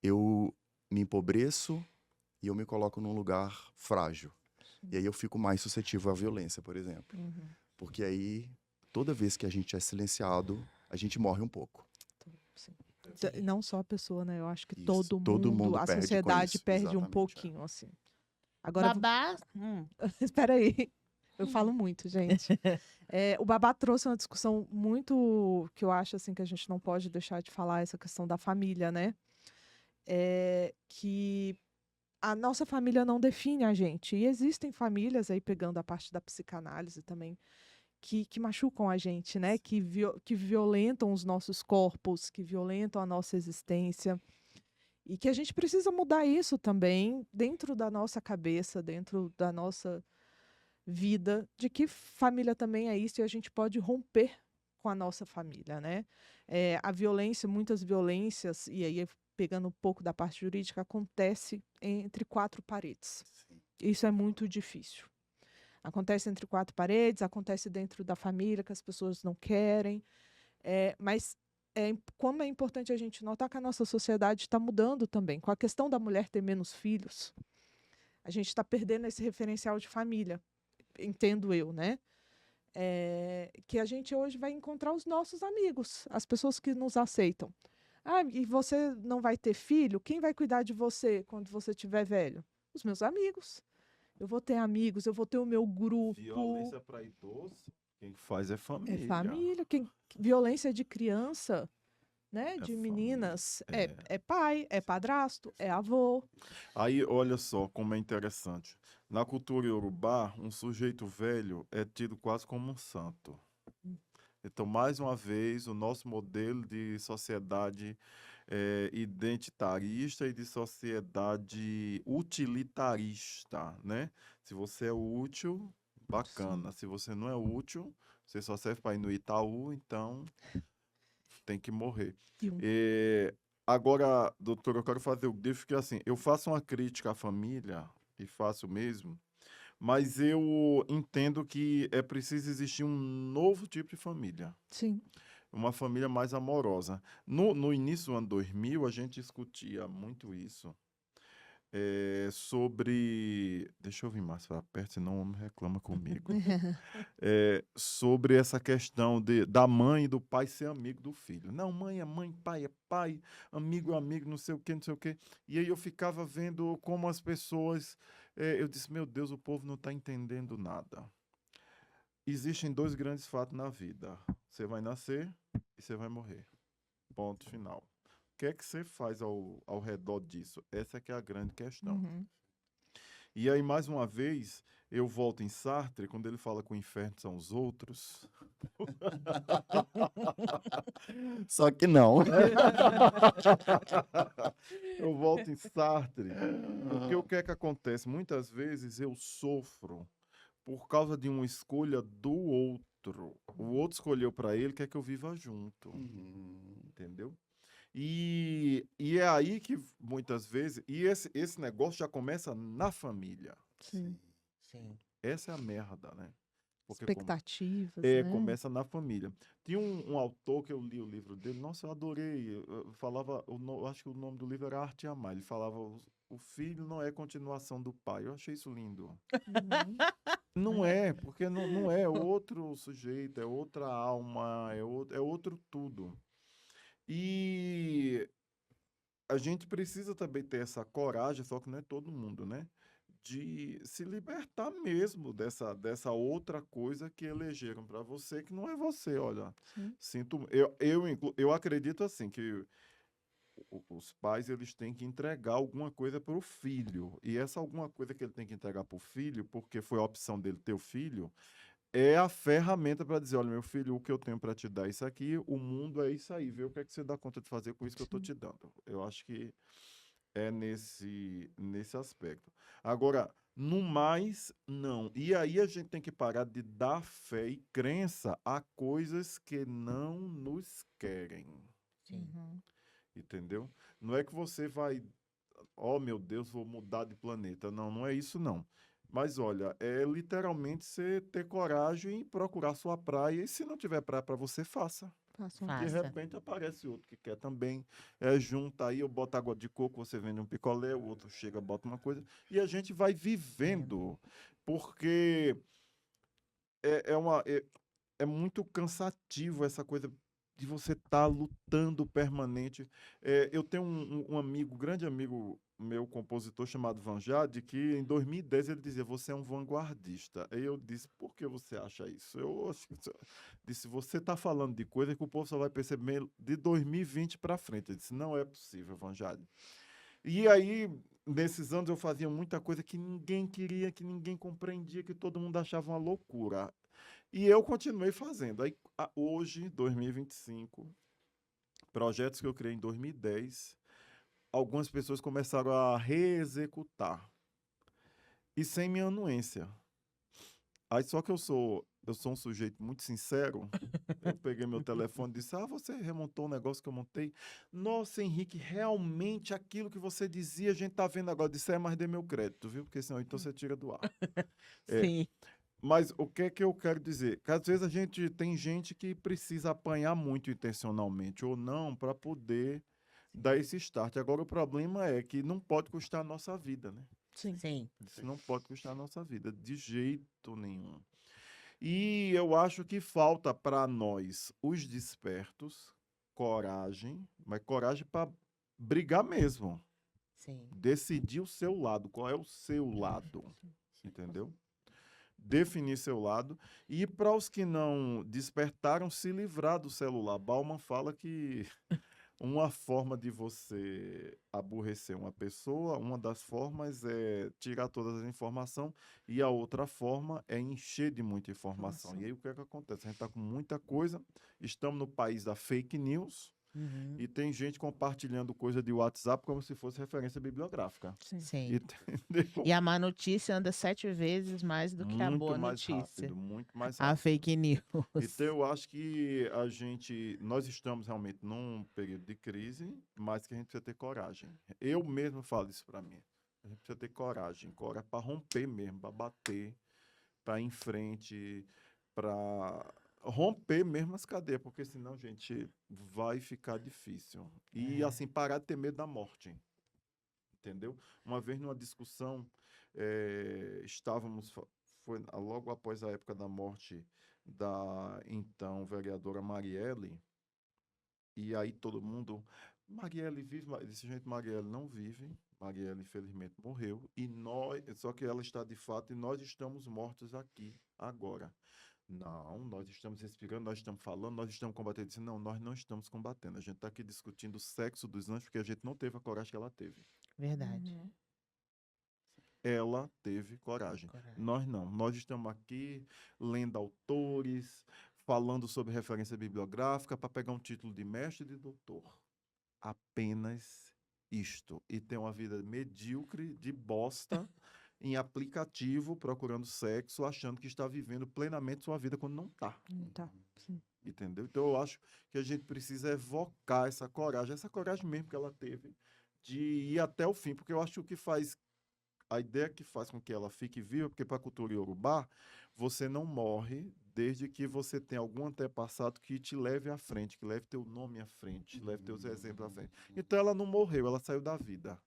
eu me empobreço e eu me coloco num lugar frágil. E aí eu fico mais suscetível à violência, por exemplo. Porque aí, toda vez que a gente é silenciado, a gente morre um pouco. Sim. Não só a pessoa, né? Eu acho que Isso, todo todo mundo, mundo a perde com sociedade isso, perde um exatamente, é. pouquinho, assim. Agora, Babá, espera aí. Eu falo muito, gente. O Babá trouxe uma discussão muito que eu acho assim que a gente não pode deixar de falar, essa questão da família, né? Que a nossa família não define a gente. E existem famílias, aí pegando a parte da psicanálise também, que machucam a gente, né? Que violentam os nossos corpos, que violentam a nossa existência. E que a gente precisa mudar isso também dentro da nossa cabeça, dentro da nossa vida, de que família também é isso e a gente pode romper com a nossa família, né? A violência, muitas violências, e aí pegando um pouco da parte jurídica, acontece entre quatro paredes. Sim. Isso é muito difícil. Acontece entre quatro paredes, acontece dentro da família, que as pessoas não querem, mas como é importante a gente notar que a nossa sociedade está mudando também. Com a questão da mulher ter menos filhos, a gente está perdendo esse referencial de família, entendo eu, né? Que a gente hoje vai encontrar os nossos amigos, as pessoas que nos aceitam. Ah, e você não vai ter filho? Quem vai cuidar de você quando você estiver velho? Os meus amigos. Eu vou ter amigos, eu vou ter o meu grupo. Violência para idoso, quem faz é família. É família. Violência de criança, né? É De família, meninas. é. É pai, é padrasto, é avô. Aí, olha só como é interessante. Na cultura iorubá, um sujeito velho é tido quase como um santo. Então, mais uma vez, o nosso modelo de sociedade identitarista e de sociedade utilitarista, né? Se você é útil, bacana. Se você não é útil, você só serve para ir no Itaú, então tem que morrer. Agora, doutor, eu quero fazer o grifo que assim, eu faço uma crítica à família, e faço mesmo, mas eu entendo que é preciso existir um novo tipo de família. Sim. Uma família mais amorosa. No início do ano 2000, a gente discutia muito isso. Sobre... Deixa eu vir mais para perto, senão o homem reclama comigo. Sobre essa questão da mãe e do pai ser amigo do filho. Não, mãe é mãe, pai é pai, amigo é amigo, não sei o quê, não sei o quê. E aí eu ficava vendo como as pessoas... eu disse, meu Deus, o povo não está entendendo nada. Existem dois grandes fatos na vida. Você vai nascer e você vai morrer. Ponto final. O que é que você faz ao redor disso? Essa é que é a grande questão. Uhum. E aí, mais uma vez, eu volto em Sartre, quando ele fala que o inferno são os outros. Só que não. Eu volto em Sartre. Porque o que é que acontece? Muitas vezes eu sofro por causa de uma escolha do outro. O outro escolheu para ele, quer que eu viva junto. Entendeu? E é aí que muitas vezes... E esse negócio já começa na família. Sim. sim. Essa é a merda, né? Porque Expectativas, né? começa na família. Tinha um autor que eu li o livro dele, nossa, eu adorei. Eu falava, eu acho que o nome do livro era Arte e Amar. Ele falava, o filho não é continuação do pai. Eu achei isso lindo. Uhum. Não é, porque não é outro sujeito, é outra alma, é outro tudo. E a gente precisa também ter essa coragem, só que não é todo mundo, né? De se libertar mesmo dessa outra coisa que elegeram para você, que não é você, olha. Sim. Eu acredito assim, que os pais eles têm que entregar alguma coisa para o filho. E essa alguma coisa que ele tem que entregar para o filho, porque foi a opção dele ter o filho, é a ferramenta para dizer, olha, meu filho, o que eu tenho para te dar é isso aqui, o mundo é isso aí, vê o que é que você dá conta de fazer com isso que eu estou te dando. Eu acho que é nesse aspecto. Agora, no mais, não. E aí a gente tem que parar de dar fé e crença a coisas que não nos querem. Sim. Uhum. Entendeu? Não é que você vai, oh meu Deus, vou mudar de planeta. Não, não é isso não. Mas olha, é literalmente você ter coragem e procurar sua praia. E se não tiver praia para você, faça. Faça um De Faça. repente aparece outro que quer também. Junta aí, eu boto água de coco, você vende um picolé, o outro chega, bota uma coisa. E a gente vai vivendo. Porque é muito cansativo essa coisa de você estar lutando permanente. Eu tenho um amigo, grande amigo meu, compositor, chamado Vanjade, que em 2010 ele dizia, você é um vanguardista. Aí eu disse, por que você acha isso? Eu disse, você está falando de coisa que o povo só vai perceber de 2020 para frente. Eu disse, não é possível, Vanjade. E aí, nesses anos, eu fazia muita coisa que ninguém queria, que ninguém compreendia, que todo mundo achava uma loucura. E eu continuei fazendo. Aí, hoje, 2025, projetos que eu criei em 2010, algumas pessoas começaram a reexecutar. E sem minha anuência. Aí só que eu sou um sujeito muito sincero. Eu peguei meu telefone e disse, você remontou um negócio que eu montei? Nossa, Henrique, realmente aquilo que você dizia, a gente tá vendo agora. Eu disse, mas dê meu crédito, viu? Porque senão então você tira do ar. Sim. Mas o que é que eu quero dizer? Que às vezes tem gente que precisa apanhar muito intencionalmente ou não para poder dar esse start. Agora o problema é que não pode custar a nossa vida, né? Sim. Sim. Isso não pode custar a nossa vida, de jeito nenhum. E eu acho que falta para nós, os despertos, coragem, mas coragem para brigar mesmo. Sim. Decidir o seu lado, qual é o seu lado, entendeu? Definir seu lado. E para os que não despertaram, se livrar do celular. Bauman fala que uma forma de você aborrecer uma pessoa, uma das formas é tirar todas as informações e a outra forma é encher de muita informação. E aí o que é que acontece? A gente está com muita coisa, estamos no país da fake news Uhum. e tem gente compartilhando coisa de WhatsApp como se fosse referência bibliográfica. Sim. Sim. Entendeu? E a má notícia anda 7 vezes mais do que a Muito boa mais notícia. rápido, muito mais A rápido. fake news. Então, eu acho que nós estamos realmente num período de crise, mas que a gente precisa ter coragem. Eu mesmo falo isso para mim. A gente precisa ter coragem para romper mesmo, para bater, para ir em frente, para romper mesmo as cadeias, porque senão, gente, vai ficar difícil. E, assim, parar de ter medo da morte, entendeu? Uma vez numa discussão, foi logo após a época da morte da então vereadora Marielle, e aí todo mundo, Marielle vive, disse, gente, Marielle não vive, Marielle infelizmente morreu, só que ela está de fato e nós estamos mortos aqui, agora. Não, nós estamos respirando, nós estamos falando, nós estamos combatendo. Disse, não, nós não estamos combatendo. A gente está aqui discutindo o sexo dos anjos porque a gente não teve a coragem que ela teve. Verdade. Uhum. Ela teve coragem. Coragem. Nós não. Nós estamos aqui lendo autores, falando sobre referência bibliográfica para pegar um título de mestre e de doutor. Apenas isto. E ter uma vida medíocre, de bosta, em aplicativo, procurando sexo, achando que está vivendo plenamente sua vida quando não está. Tá. Sim. Entendeu? Então eu acho que a gente precisa evocar essa coragem mesmo que ela teve, de ir até o fim, porque eu acho que o que faz a ideia que faz com que ela fique viva, porque para a cultura iorubá, você não morre desde que você tenha algum antepassado que te leve à frente, que leve teu nome à frente, leve teus exemplos à frente. Então ela não morreu, ela saiu da vida,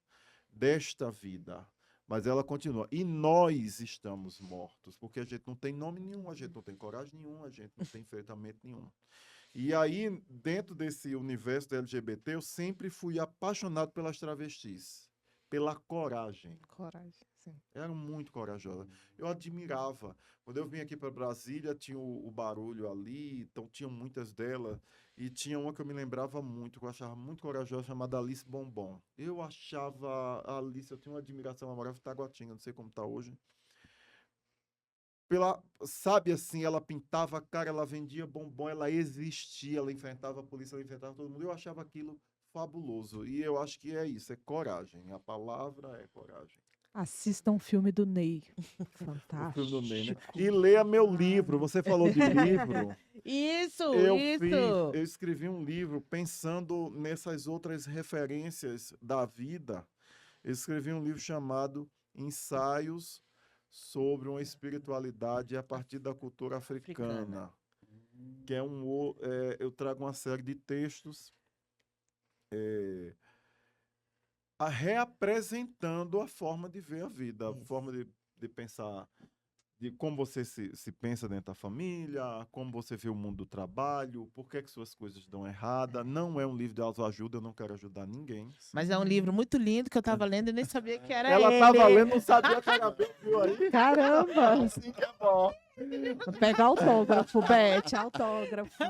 desta vida, mas ela continua. E nós estamos mortos, porque a gente não tem nome nenhum, a gente não tem coragem nenhuma, a gente não tem enfrentamento nenhum. E aí, dentro desse universo da LGBT, eu sempre fui apaixonado pelas travestis, pela coragem. Coragem. Sim. Eram muito corajosas. Eu admirava. Quando eu vim aqui para Brasília, tinha o Barulho ali, então tinham muitas delas. E tinha uma que eu me lembrava muito, que eu achava muito corajosa, chamada Alice Bombom. Eu achava a Alice, eu tinha uma admiração, ela morava em Taguatinga, não sei como está hoje. Sabe assim, ela pintava a cara, ela vendia bombom, ela existia, ela enfrentava a polícia, ela enfrentava todo mundo. Eu achava aquilo fabuloso. E eu acho que é isso, é coragem. A palavra é coragem. Assistam o filme do Ney. O Fantástico. filme do Ney, né? E leia meu livro. Você falou de livro. Isso, Eu isso. escrevi um livro pensando nessas outras referências da vida. Eu escrevi um livro chamado Ensaios sobre uma espiritualidade a partir da cultura africana. Que eu trago uma série de textos reapresentando a forma de ver a vida, a forma de pensar de como você se pensa dentro da família, como você vê o mundo do trabalho, por que suas coisas dão errada. Não é um livro de autoajuda, eu não quero ajudar ninguém. Mas é um livro muito lindo que eu tava lendo e nem sabia que era Ela ele. tava lendo, não sabia que era meu, viu aí? Caramba! Assim que é bom. Vou pegar autógrafo, Beth, autógrafo.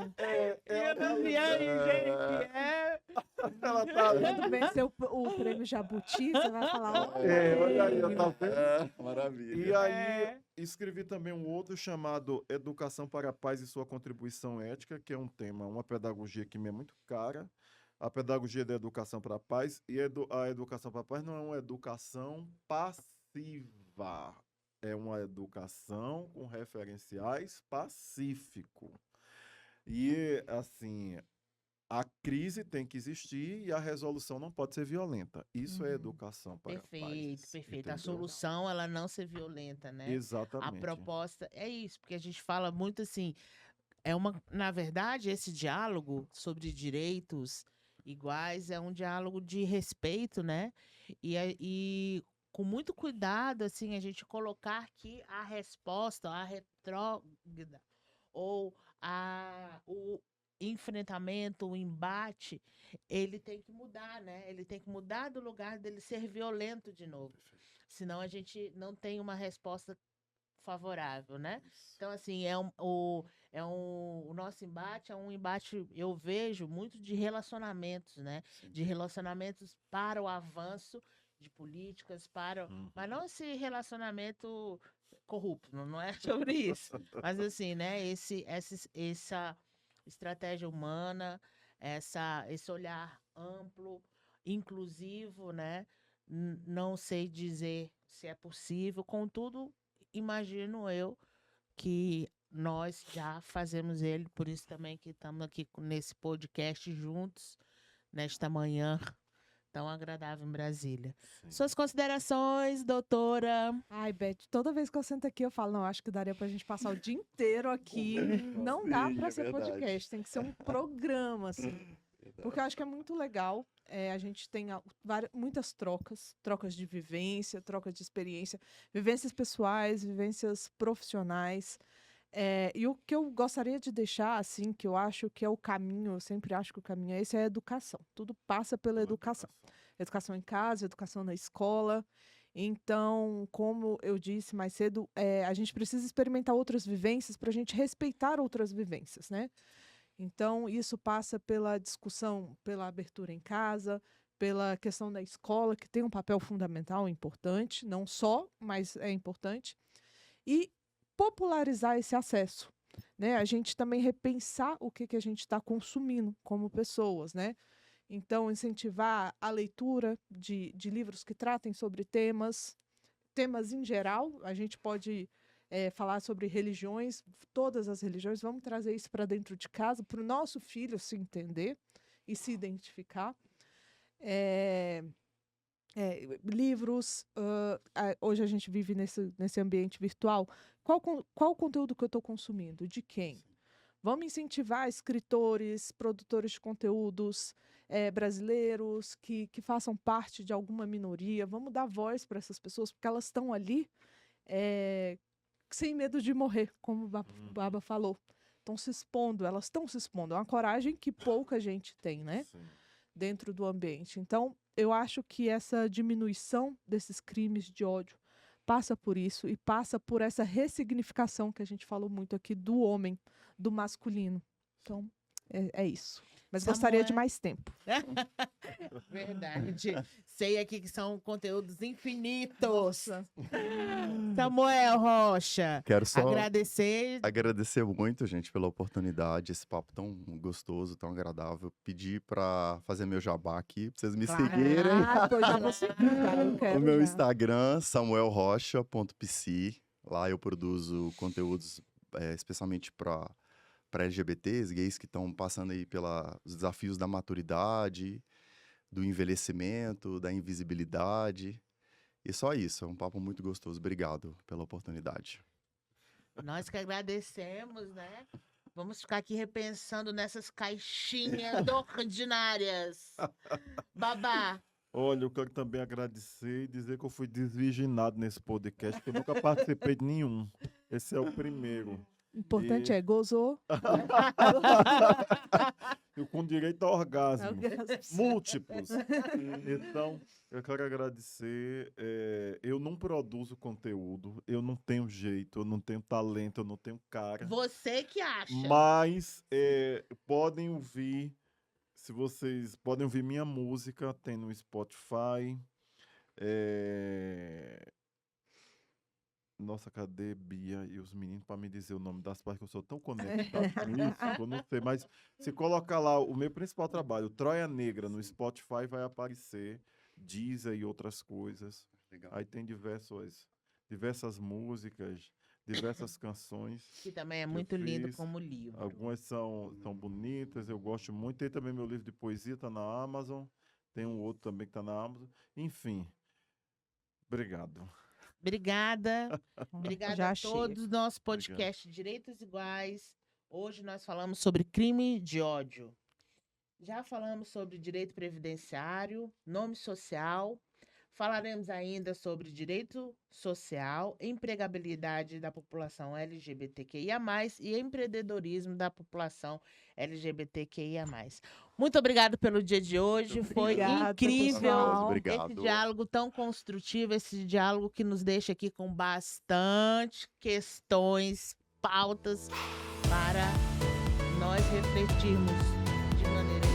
Eu não vi aí, gente. Ela tá lendo. Quando vencer o prêmio Jabuti, você vai falar, Olha aí, tá vendo? Maravilha. E aí, escrevi também um outro chamado Educação para a Paz e Sua Contribuição Ética, que é um tema, uma pedagogia que me é muito cara. A pedagogia da educação para a paz e a educação para a paz não é uma educação passiva, é uma educação com referenciais pacífico. E, assim, a crise tem que existir e a resolução não pode ser violenta. Isso é educação para a paz. Perfeito, perfeito. A entendeu? solução, ela não ser violenta, né? A Exatamente. proposta é isso, porque a gente fala muito assim, na verdade, esse diálogo sobre direitos iguais é um diálogo de respeito, né? E com muito cuidado, assim, a gente colocar que a resposta, a retrógrada, ou o enfrentamento, o embate, ele tem que mudar, né? Ele tem que mudar do lugar dele ser violento de novo. Senão a gente não tem uma resposta favorável, né? Então, assim, o nosso embate é um embate, eu vejo, muito de relacionamentos, né? De relacionamentos para o avanço de políticas, mas não esse relacionamento corrupto, não é sobre isso. Mas, assim, né? Essa estratégia humana, esse olhar amplo, inclusivo, né? Não sei dizer se é possível, contudo, imagino eu que nós já fazemos ele, por isso também que estamos aqui nesse podcast juntos, nesta manhã tão agradável em Brasília. Sim. Suas considerações, doutora? Ai, Beth, toda vez que eu sento aqui, eu falo, não, acho que daria pra gente passar o dia inteiro aqui. Não dá Sim, pra é ser verdade. podcast, tem que ser um programa, assim. Porque eu acho que é muito legal. A gente tem muitas trocas de vivência, trocas de experiência, vivências pessoais, vivências profissionais. E o que eu gostaria de deixar, assim, que eu acho que é o caminho, eu sempre acho que o caminho é esse, é a educação. Tudo passa pela educação. Educação em casa, educação na escola. Então, como eu disse mais cedo, a gente precisa experimentar outras vivências para a gente respeitar outras vivências, né? Então, isso passa pela discussão, pela abertura em casa, pela questão da escola, que tem um papel fundamental, importante, não só, mas é importante. E popularizar esse acesso, né? A gente também repensar o que a gente está consumindo como pessoas, né? Então, incentivar a leitura de livros que tratem sobre temas em geral. A gente pode falar sobre religiões, todas as religiões. Vamos trazer isso para dentro de casa, para o nosso filho se entender e se identificar. Livros, hoje a gente vive nesse ambiente virtual. Qual o conteúdo que eu estou consumindo? De quem? Vamos incentivar escritores, produtores de conteúdos brasileiros que façam parte de alguma minoria. Vamos dar voz para essas pessoas, porque elas estão ali sem medo de morrer, como o Baba falou. Elas estão se expondo. É uma coragem que pouca gente tem, né? Sim. Dentro do ambiente. Então, eu acho que essa diminuição desses crimes de ódio passa por isso e passa por essa ressignificação que a gente falou muito aqui do homem, do masculino. Então, é isso. Mas gostaria de mais tempo. Verdade. Sei aqui que são conteúdos infinitos. Nossa. Samuel Rocha, Quero só agradecer muito, gente, pela oportunidade, esse papo tão gostoso, tão agradável. Pedir para fazer meu jabá aqui, para vocês me seguirem. Eu já vou seguir, cara. Eu quero O meu já. Instagram, samuelrocha.pc. Lá eu produzo conteúdos especialmente para LGBTs, gays que estão passando aí pelos desafios da maturidade, do envelhecimento, da invisibilidade. E só isso, é um papo muito gostoso. Obrigado pela oportunidade. Nós que agradecemos, né? Vamos ficar aqui repensando nessas caixinhas ordinárias. Babá. Olha, eu quero também agradecer e dizer que eu fui desvirginado nesse podcast, porque eu nunca participei de nenhum. Esse é o primeiro. O importante E- é gozou. E com direito a orgasmo. Orgasmos. Múltiplos. Então, eu quero agradecer. Eu não produzo conteúdo, eu não tenho jeito, eu não tenho talento, eu não tenho cara. Você que acha. Mas podem ouvir, se vocês podem ouvir minha música, tem no Spotify. Nossa, cadê Bia e os meninos para me dizer o nome das partes, que eu sou tão conectado com isso, que eu não sei. Mas se colocar lá o meu principal trabalho, Troia Negra, no Spotify, vai aparecer, Deezer e outras coisas. Legal. Aí tem diversas músicas, diversas canções. Que também é eu muito lindo fiz. como livro. Algumas são bonitas, eu gosto muito. Tem também meu livro de poesia, tá na Amazon. Tem um outro também que tá na Amazon. Enfim, obrigado. Obrigada. Obrigada Já a achei. todos. Nosso podcast Direitos Iguais. Hoje nós falamos sobre crime de ódio. Já falamos sobre direito previdenciário, nome social. Falaremos ainda sobre direito social, empregabilidade da população LGBTQIA+, e empreendedorismo da população LGBTQIA+. Muito obrigado pelo dia de hoje. Muito Foi obrigada, incrível pessoal. Obrigado. esse diálogo tão construtivo, esse diálogo que nos deixa aqui com bastante questões, pautas para nós refletirmos de maneira